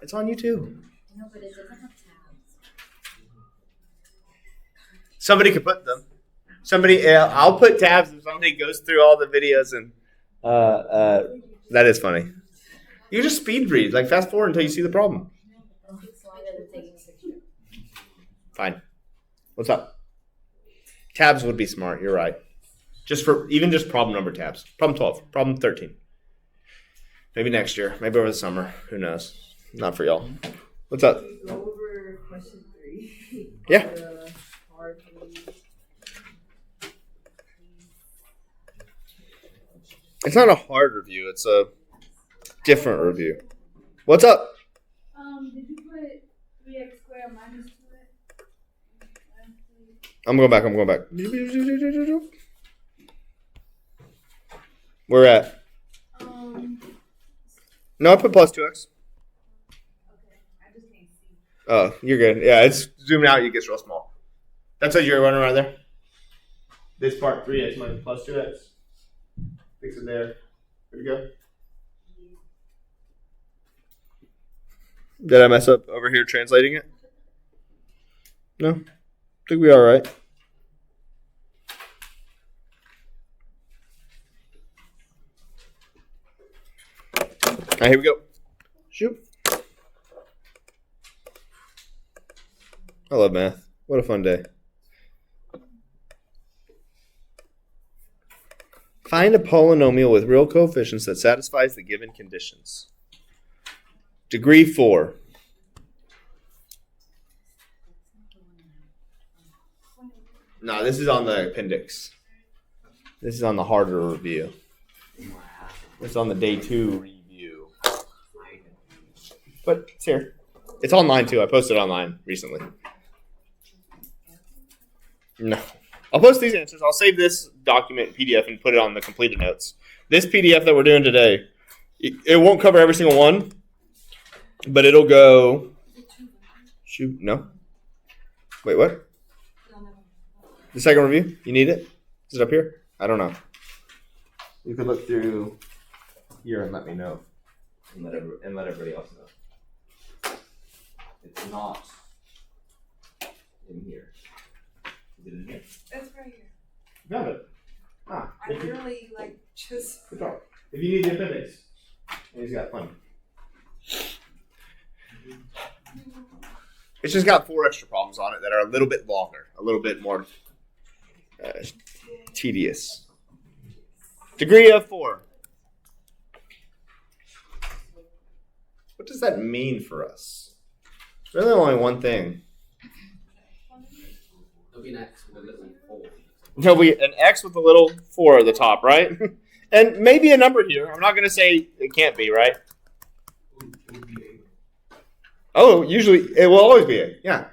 It's on YouTube. No, but it doesn't have tabs. Somebody could put them. I'll put tabs if somebody goes through all the videos and that is funny. You just speed read, like fast forward until you see the problem. Fine. What's up? Tabs would be smart. You're right. Just problem number tabs. Problem 12. Problem 13. Maybe next year. Maybe over the summer. Who knows? Not for y'all. What's up? Go over question 3. Yeah. Hard It's not a hard review. It's a different review. What's up? Did you put 3x squared minus 2x? I'm going back. We're at. No, I put plus 2x. Okay, I just can't see. Oh, you're good. Yeah, it's zooming out. It gets real small. That's what you're running right there. This part 3x minus plus 2x. Fix it there. There we go. Did I mess up over here translating it? No. I think we are right. All right, here we go. Shoot. I love math. What a fun day. Find a polynomial with real coefficients that satisfies the given conditions. Degree 4. No, this is on the appendix. This is on the harder review. It's on the day 2 review. But it's here. It's online too. I posted it online recently. No. I'll post these answers. I'll save this document PDF and put it on the completed notes. This PDF that we're doing today, it won't cover every single one, but it'll go. Shoot, no. Wait, what? The second review? You need it? Is it up here? I don't know. You could look through here and let me know, and let everybody else know. It's not in here. Is it in here? That's right here. Got it. Ah, I literally just. good job. If you need the appendix, he's got plenty. It's just got 4 extra problems on it that are a little bit longer, a little bit more tedious. Degree of 4. What does that mean for us? It's really only one thing. There'll be an X with a little 4. There'll be an X with a little 4 at the top, right? And maybe a number here. I'm not going to say it can't be, right? Oh, usually it will always be A. Yeah.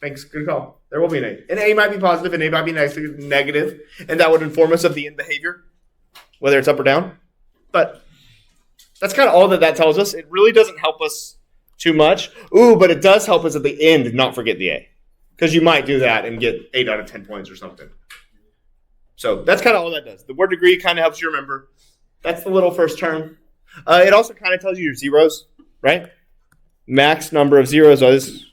Thanks. Good call. There will be an A. And A might be positive and A might be negative. And that would inform us of the end behavior, whether it's up or down. But that's kind of all that tells us. It really doesn't help us too much. Ooh, but it does help us at the end not forget the A. Because you might do that and get 8 out of 10 points or something. So that's kind of all that does. The word degree kind of helps you remember. That's the little first term. It also kind of tells you your zeros, right? Max number of zeros is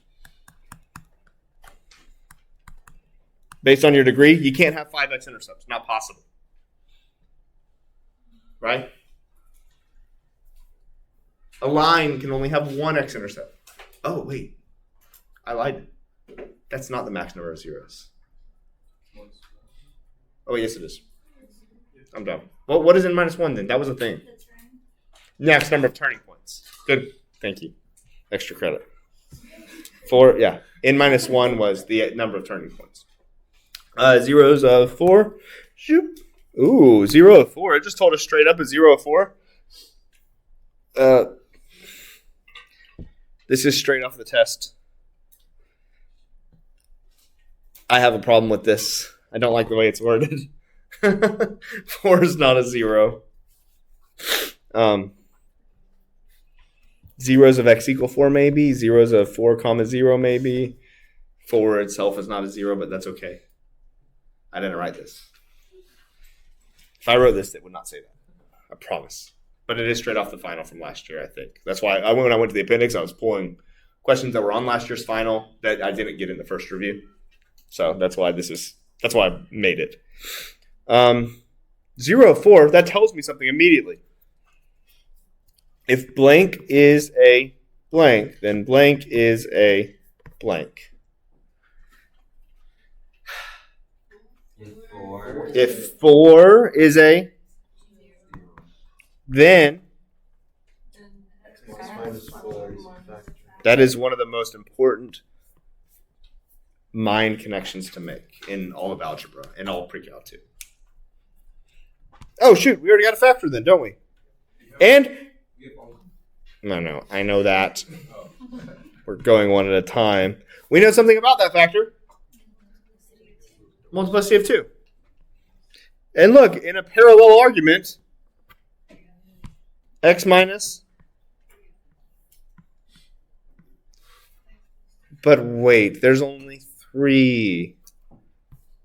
based on your degree, you can't have 5 x-intercepts. Not possible. Right? A line can only have 1 x-intercept. Oh, wait. I lied. That's not the max number of zeros. Oh, yes, it is. I'm dumb. Well, what is n minus 1 then? That was a thing. Next number of turning points. Good. Thank you. Extra credit. 4, yeah. N minus 1 was the number of turning points. Zeros of 4. Shoop. Ooh, 0 of 4. It just told us straight up a 0 of 4. This is straight off the test. I have a problem with this. I don't like the way it's worded. 4 is not a 0. Zeros of x equal 4 maybe. Zeros of 4 comma 0 maybe. 4 itself is not a 0, but that's okay. I didn't write this. If I wrote this, it would not say that. I promise. But it is straight off the final from last year, I think. That's why when I went to the appendix, I was pulling questions that were on last year's final that I didn't get in the first review. So that's why I made it. 0 of 4, that tells me something immediately. If blank is a blank, then blank is a blank. If 4 is a, then that is one of the most important mind connections to make in all of algebra and all pre-cal too. Oh shoot, we already got a factor then, don't we? And no, I know that. We're going one at a time. We know something about that factor. Multiplicity of 2. And look, in a parallel argument, x minus. But wait, there's only 3.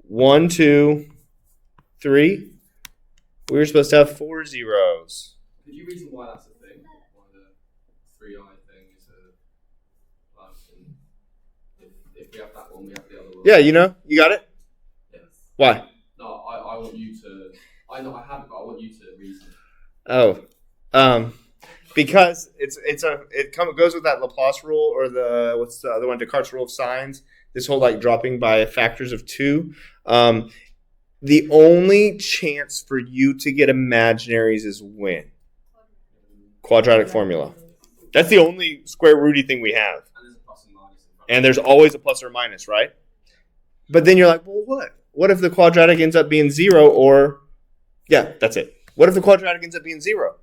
1, 2, 3. We were supposed to have 4 zeros. Could you reason why that's a thing? Why the 3i thing is a plus, and if we have that one, we have the other one. Yeah, you got it? Yes. Why? No, I want you to. I know I have it, but I want you to reason. Oh, because it goes with that Laplace rule or what's the other one, Descartes' rule of signs. This whole like dropping by factors of 2. The only chance for you to get imaginaries is when? Quadratic formula. That's the only square rooty thing we have. And there's a plus and minus in front. And there's always a plus or minus, right? But then you're like, well, what? What if the quadratic ends up being 0 or... Yeah, that's it. What if the quadratic ends up being 0?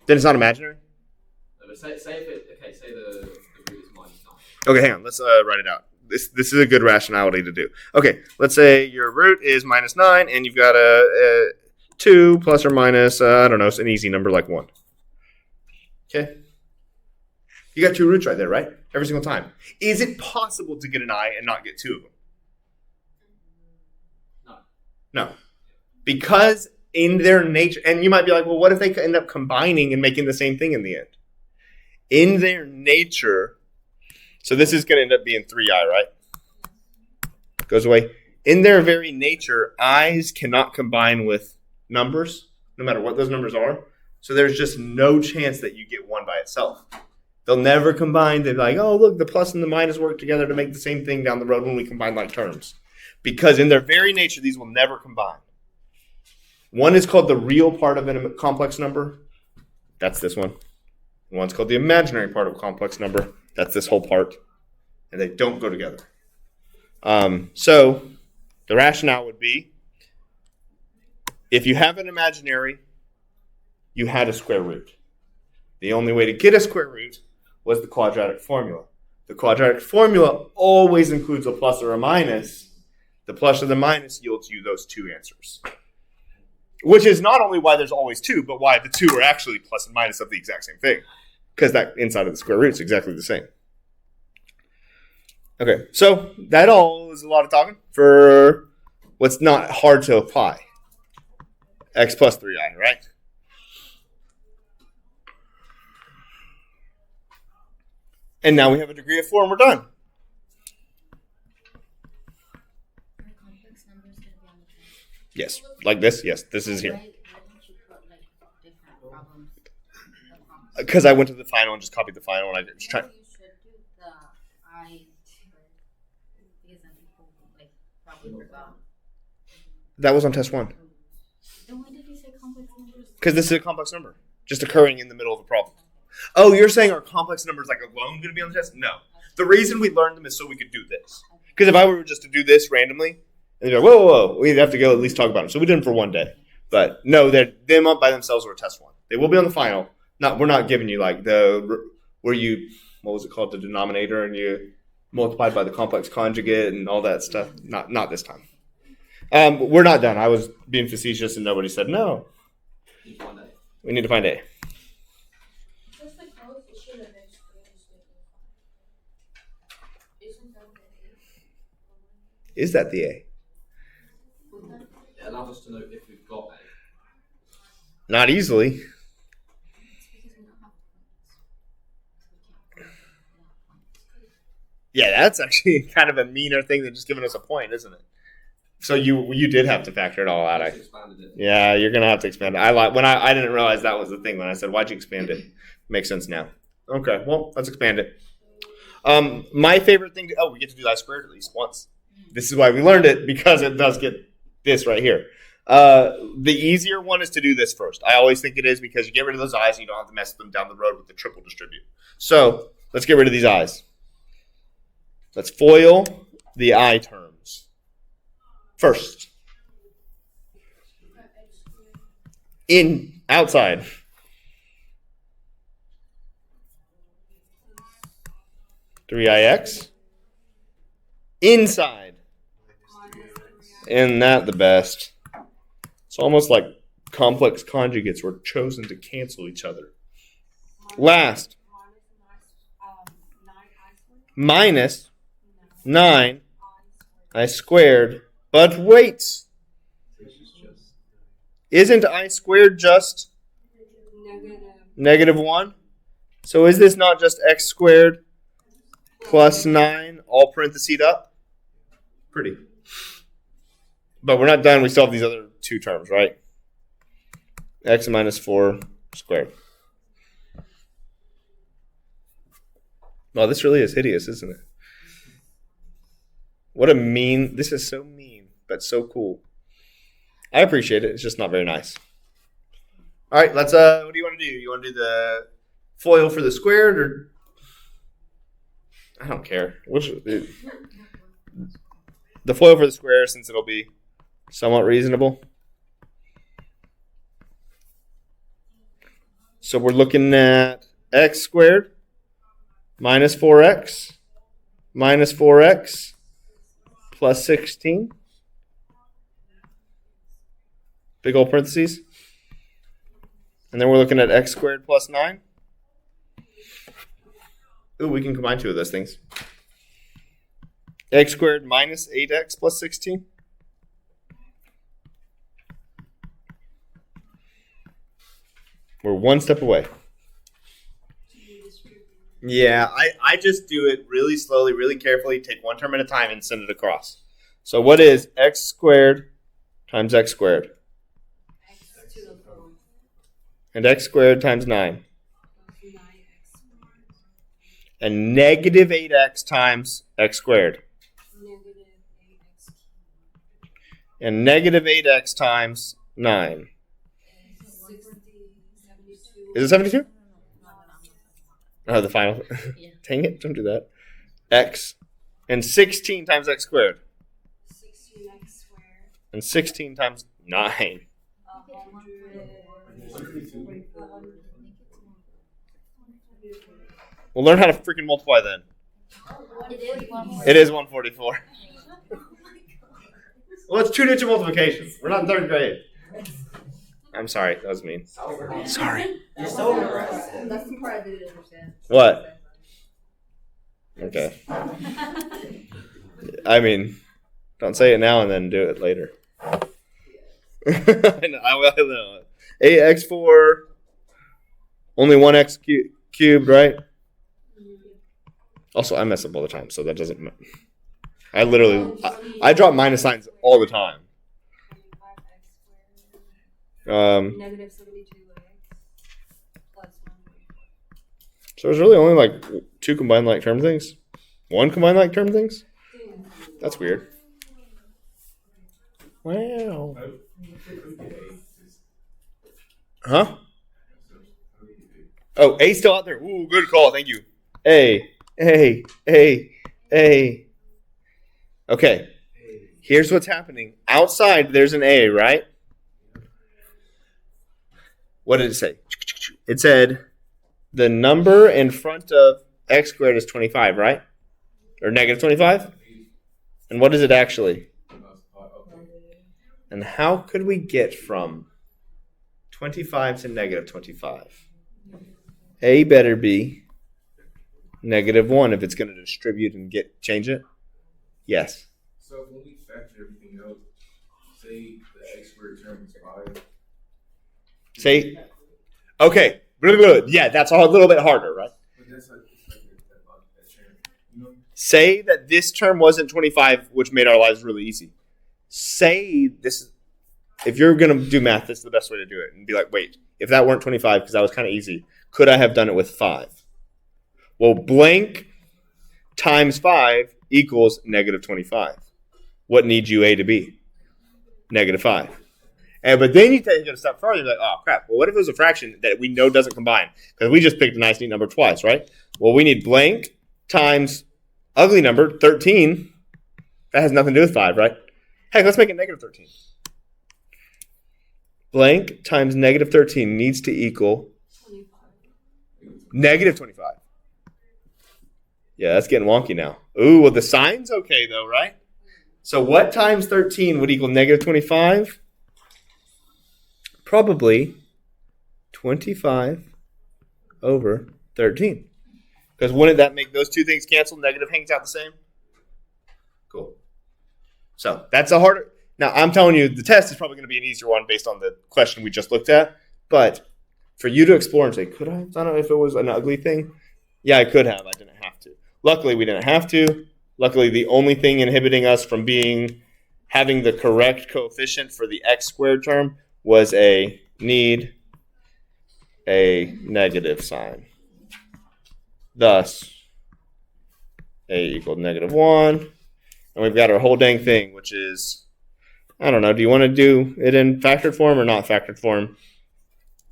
Then it's not imaginary? No, but say the root is minus 9. Okay, hang on. Let's write it out. This is a good rationality to do. Okay, let's say your root is minus 9, and you've got a 2 plus or minus, I don't know, it's an easy number like 1. Okay? You got 2 roots right there, right? Every single time. Is it possible to get an I and not get 2 of them? No. Because in their nature, and you might be like, well, what if they end up combining and making the same thing in the end? In their nature, so this is going to end up being 3i, right? Goes away. In their very nature, i's cannot combine with numbers, no matter what those numbers are. So there's just no chance that you get 1 by itself. They'll never combine. They're like, oh, look, the plus and the minus work together to make the same thing down the road when we combine like terms. Because in their very nature, these will never combine. One is called the real part of a complex number. That's this one. One's called the imaginary part of a complex number. That's this whole part. And they don't go together. So the rationale would be, if you have an imaginary, you had a square root. The only way to get a square root was the quadratic formula. The quadratic formula always includes a plus or a minus. The plus or the minus yields you those 2 answers. Which is not only why there's always 2, but why the 2 are actually plus and minus of the exact same thing. Because that inside of the square root is exactly the same. Okay, so that all is a lot of talking for what's not hard to apply. X plus 3i, right? And now we have a degree of 4 and we're done. Yes. Like this? Yes. This is here. Why didn't you put like different problems? Because I went to the final and just copied the final, and I was trying. You should do the I because then people like probably forgot. That was on test 1. Then why did you say complex numbers? Because this is a complex number, just occurring in the middle of a problem. Oh, you're saying our complex numbers like alone going to be on the test? No. The reason we learned them is so we could do this. Because if I were just to do this randomly, and they'd be like, whoa, we'd have to go at least talk about them. So we did them for one day. But no, them up by themselves were test 1. They will be on the final. We're not giving you like where you, what was it called, the denominator, and you multiplied by the complex conjugate and all that stuff. Not this time. We're not done. I was being facetious, and nobody said no. We need to find A. Just the coefficient of x squared is isn't that the Is that the A? It allows us to know if we've got A. Not easily. Yeah, that's actually kind of a meaner thing than just giving us a point, isn't it? So you did have to factor it all out. Expanded it. Yeah, you're gonna have to expand it. I didn't realize that was the thing when I said, "Why'd you expand it?" Makes sense now. Okay, well, let's expand it. My favorite thing we get to do I squared at least once. This is why we learned it, because it does get this right here. The easier one is to do this first. I always think it is, because you get rid of those i's and you don't have to mess with them down the road with the triple distribute. So let's get rid of these i's. Let's FOIL the I terms first. Outside. Three IX. Inside. Isn't that the best? It's almost like complex conjugates were chosen to cancel each other. Last. Minus 9 I squared. But wait. Isn't I squared just -1? So is this not just x squared plus 9 all parenthesed up? Pretty. But we're not done. We still have these other two terms, right? X minus 4 squared. Well, this really is hideous, isn't it? What a mean. This is so mean, but so cool. I appreciate it. It's just not very nice. All right, let's. What do you want to do? You want to do the FOIL for the squared, or I don't care. The FOIL for the square, since it'll be somewhat reasonable. So we're looking at x squared minus 4x minus 4x plus 16. Big old parentheses. And then we're looking at x squared plus 9. Ooh, we can combine two of those things. X squared minus 8x plus 16. We're one step away. Yeah, I just do it really slowly, really carefully, take one term at a time and send it across. So what is x squared times x squared? X to the 4. And x squared times 9. And negative 8x times x squared. Negative 8x And negative 8x times 9. 60, 72. Is it 72? Oh, the final. Yeah. Dang it, don't do that. X. And 16 times x squared. 16x squared. And 16 times 9. 100. We'll learn how to freaking multiply then. It is 144. Well, it's two-digit multiplication. We're not in third grade. I'm sorry, that was mean. Sorry. You're so aggressive. That's the part I didn't understand. What? Okay. I mean, don't say it now and then do it later. I know. 8x4, only 1x cubed, right? Also, I mess up all the time, so that doesn't. I drop minus signs all the time. 25x Negative 72x plus 144. So there's really only like two combined like term things? One combined like term things? That's weird. Wow. Huh? Oh, A still out there. Ooh, good call. Thank you. A. Okay. Here's what's happening. Outside, there's an A, right? What did it say? It said the number in front of x squared is 25, right? Or negative 25? And what is it actually? And how could we get from 25 to negative 25? A better be negative 1 if it's going to distribute and change it. Yes. So when we factor everything out, say the x squared term is 5. Say, okay. Yeah, that's a little bit harder, right? But that's like that term, you know? Say that this term wasn't 25, which made our lives really easy. Say this, if you're going to do math, this is the best way to do it. And be like, wait, if that weren't 25, because that was kind of easy, could I have done it with 5? Well, blank times 5 equals negative 25. What needs you A to be? Negative 5. But then you take it a step further. You're like, oh, crap. Well, what if it was a fraction that we know doesn't combine? Because we just picked a nice, neat number twice, right? Well, we need blank times ugly number, 13. That has nothing to do with 5, right? Heck, let's make it negative 13. Blank times negative 13 needs to equal 25. negative 25. Yeah, that's getting wonky now. Ooh, well, the sign's okay, though, right? So what times 13 would equal negative 25? Probably 25 over 13. Because wouldn't that make those two things cancel? Negative hangs out the same? Cool. So that's a harder... Now, I'm telling you, the test is probably going to be an easier one based on the question we just looked at. But for you to explore and say, could I have done it if it was an ugly thing? Yeah, I could have. I didn't have to. Luckily, we didn't have to. Luckily, the only thing inhibiting us from having the correct coefficient for the x squared term was a negative sign. Thus, A equaled negative 1. And we've got our whole dang thing, which is, I don't know, do you want to do it in factored form or not factored form?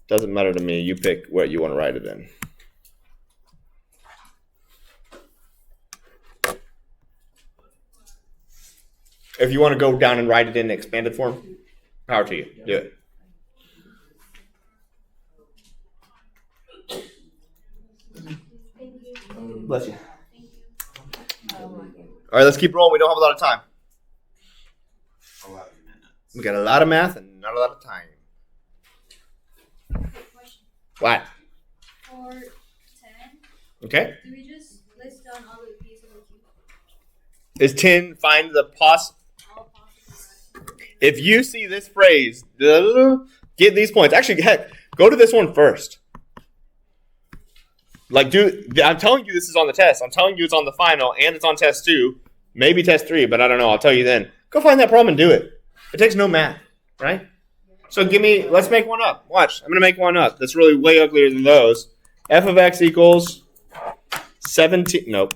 Doesn't matter to me. You pick what you want to write it in. If you want to go down and write it in expanded form, power to you. Do it. Bless you. All right, let's keep rolling. We don't have a lot of time. We got a lot of math and not a lot of time. Question. What? For 10, Okay. do we just list down all the pieces of the cube? Is 10 find the All possible. If you see this phrase, get these points. Actually, heck, go to this one first. Like, I'm telling you this is on the test. I'm telling you it's on the final, and it's on test 2. Maybe test 3, but I don't know. I'll tell you then. Go find that problem and do it. It takes no math, right? So let's make one up. Watch. I'm going to make one up that's really way uglier than those. F of x equals 17. Nope.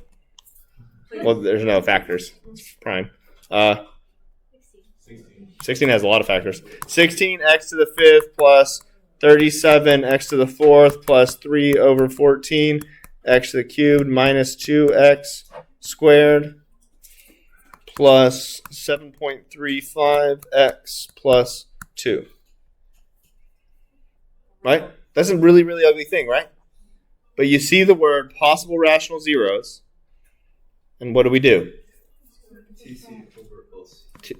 Well, there's no factors. It's prime. 16 has a lot of factors. 16x to the 5th plus 37x to the 4th plus 3 over 14 x to the cubed minus 2x squared plus 7.35x plus 2. Right? That's a really, really ugly thing, right? But you see the word possible rational zeros, and what do?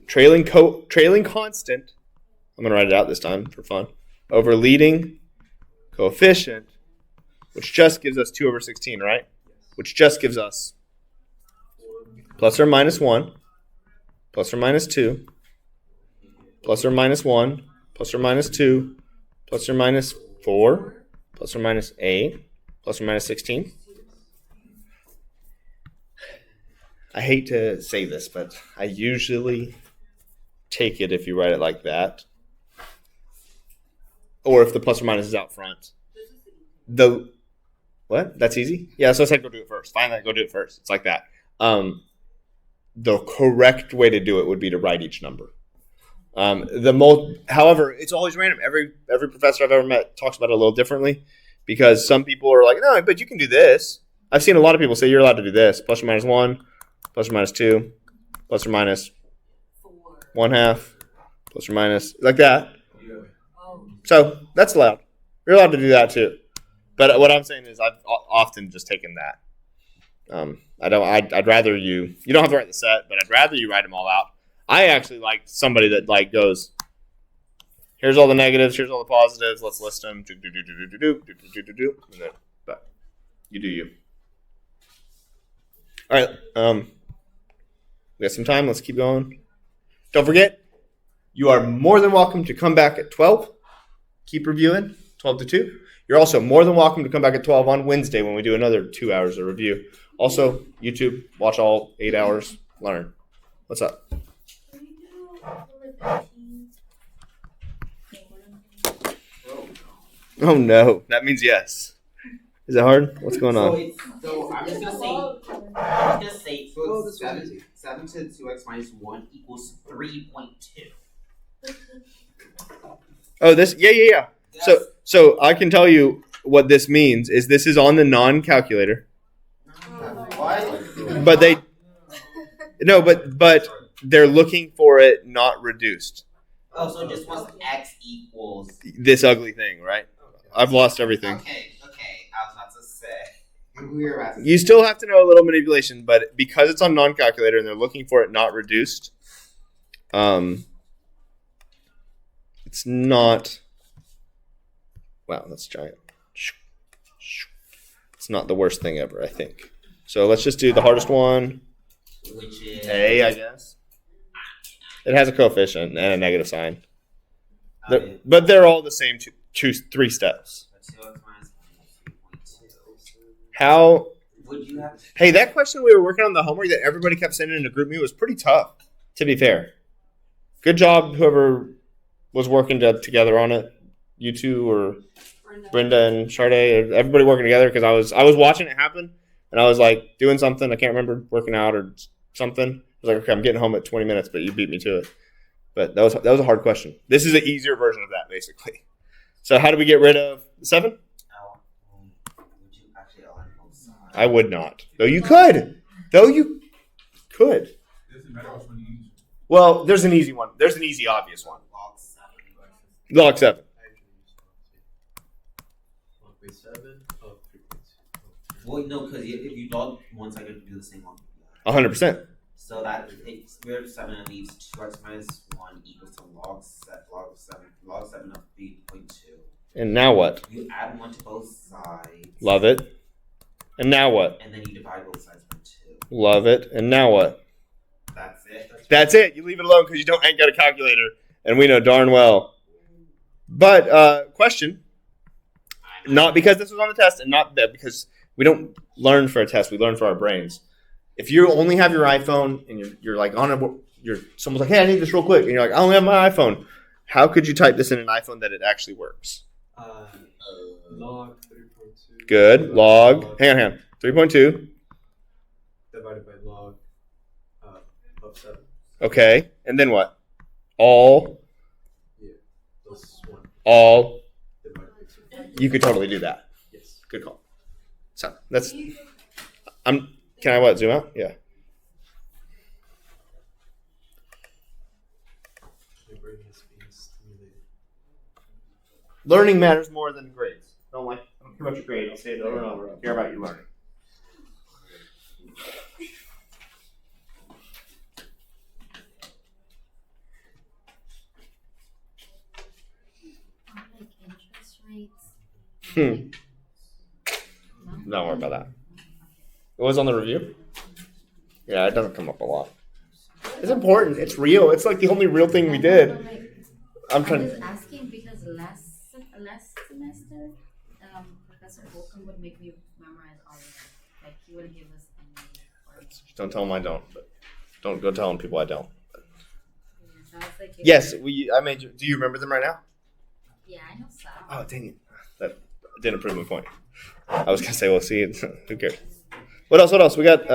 Trailing constant, I'm going to write it out this time for fun, over leading coefficient, which just gives us 2 over 16, right? Which just gives us plus or minus 1, plus or minus 2, plus or minus 1, plus or minus 2, plus or minus 4, plus or minus 8, plus or minus 16. I hate to say this, but I usually take it if you write it like that. or if the plus or minus is out front. The what? That's easy? Yeah, so I said go do it first. Find that, go do it first. It's like that. The correct way to do it would be to write each number. However, it's always random. Every professor I've ever met talks about it a little differently because some people are like, no, but you can do this. I've seen a lot of people say you're allowed to do this. Plus or minus 1, plus or minus 2, plus or minus 1/2, plus or minus, like that. So that's allowed. You're allowed to do that too. But what I'm saying is I've often just taken that. I'd rather you don't have to write the set, but I'd rather you write them all out. I actually like somebody that like goes, here's all the negatives, here's all the positives, let's list them. But you do you. All right. We got some time. Let's keep going. Don't forget, you are more than welcome to come back at 12. Keep reviewing, 12 to 2. You're also more than welcome to come back at 12 on Wednesday when we do another 2 hours of review. Also, YouTube, watch all 8 hours, learn. What's up? Oh no, that means yes. Is it hard? What's going on? So I'm just gonna say, so it's 7 to 2x minus 1 equals 3.2. Oh, this, yeah. Yes. So I can tell you what this means is this is on the non-calculator. What? But but they're looking for it not reduced. Oh, so just once x equals. This ugly thing, right? I've lost everything. Okay. I was about to say. We were about to You still have to know a little manipulation, but because it's on non-calculator and they're looking for it not reduced, it's not. Wow, that's giant. It's not the worst thing ever, I think. So let's just do the hardest one. Which is A, I guess. It has a coefficient and a negative sign. But they're all the same 3 steps. How? Would you have? Hey, that question we were working on the homework that everybody kept sending in a group meet was pretty tough, to be fair. Good job, whoever was working together on it. You two or Brenda and Sade, everybody working together because I was watching it happen and I was like doing something. I can't remember, working out or something. I was like, okay, I'm getting home at 20 minutes, but you beat me to it. But that was a hard question. This is an easier version of that, basically. So how do we get rid of 7? Would you actually align both sides? I would not. Though you could. Doesn't matter which one you use. Well, there's an easy one. There's an easy, obvious one. Log 7. Log 7. Wait, 7? Oh, 3.2. Well, no, because if you log one side, you have to do the same one. 100%. So that takes square root of 7 and leaves 2x minus 1 equals to log 7 of 3.2. And now what? You add 1 to both sides. Love it. And now what? And then you divide both sides by 2. Love it. And now what? That's it. That's it. You leave it alone because you ain't got a calculator. And we know darn well. But, question. Not because this was on the test and not that because we don't learn for a test. We learn for our brains. If you only have your iPhone and you're like on someone's like, hey, I need this real quick. And you're like, I only have my iPhone. How could you type this in an iPhone that it actually works? Log 3.2. Good. Log. Hang on. 3.2. Divided by log of 7. Okay. And then what? All. Yeah. Plus 1. All. Divided by 2. You could totally do that. Yes. Good call. So that's. Can I zoom out? Yeah. My brain is being stimulated. Learning matters more than grades. I don't care about your grade. I'll say it over and over. I care about you learning. Like interest rates. Don't worry about that. It was on the review? Yeah, it doesn't come up a lot. It's important. It's real. It's like the only real thing we did. I'm trying just asking because last semester, Professor Holcomb would make me memorize all of it. Like he wouldn't give us any. Don't tell them I don't. But don't go telling people I don't. So I was like, Yes, I made you. Do you remember them right now? Yeah, I know stuff. Oh, dang it. That didn't prove my point. I was going to say, we'll see. Who cares? What else? We got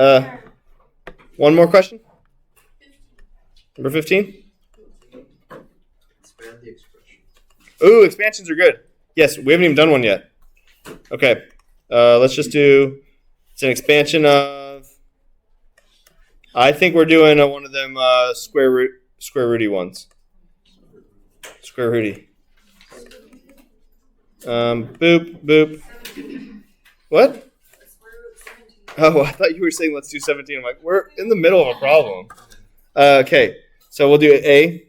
one more question. Number 15. Expand the expression. Ooh, expansions are good. Yes, we haven't even done one yet. Okay. Let's just do, it's an expansion of, I think we're doing one of them square rooty ones. Square rooty. Boop. What? Oh, I thought you were saying let's do 17. I'm like, we're in the middle of a problem. Okay, so we'll do A.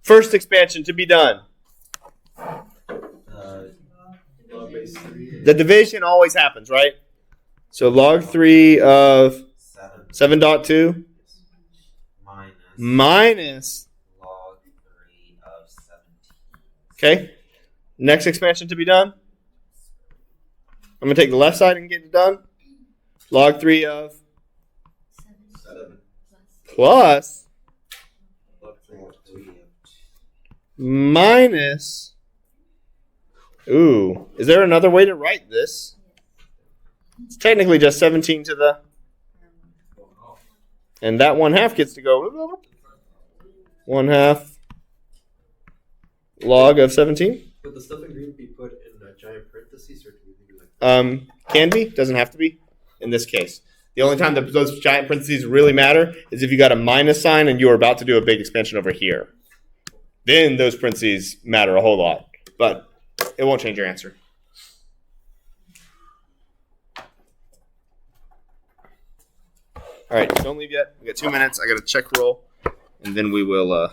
First expansion to be done. Log base 3. The division always happens, right? So log 3 of 7.2 minus log 3 of 17. Okay. Next expansion to be done. I'm going to take the left side and get it done. Log 3 of 7. plus Log 3 of 2. minus. Ooh. Is there another way to write this? It's technically just 17 to the. And that 1/2 gets to go. 1/2 log of 17. Would the stuff in green be put in giant parentheses or do we leave it like that? Can be, doesn't have to be in this case. The only time that those giant parentheses really matter is if you got a minus sign and you are about to do a big expansion over here. Then those parentheses matter a whole lot, but it won't change your answer. All right, don't leave yet. We got 2 minutes. I got to check roll, and then we will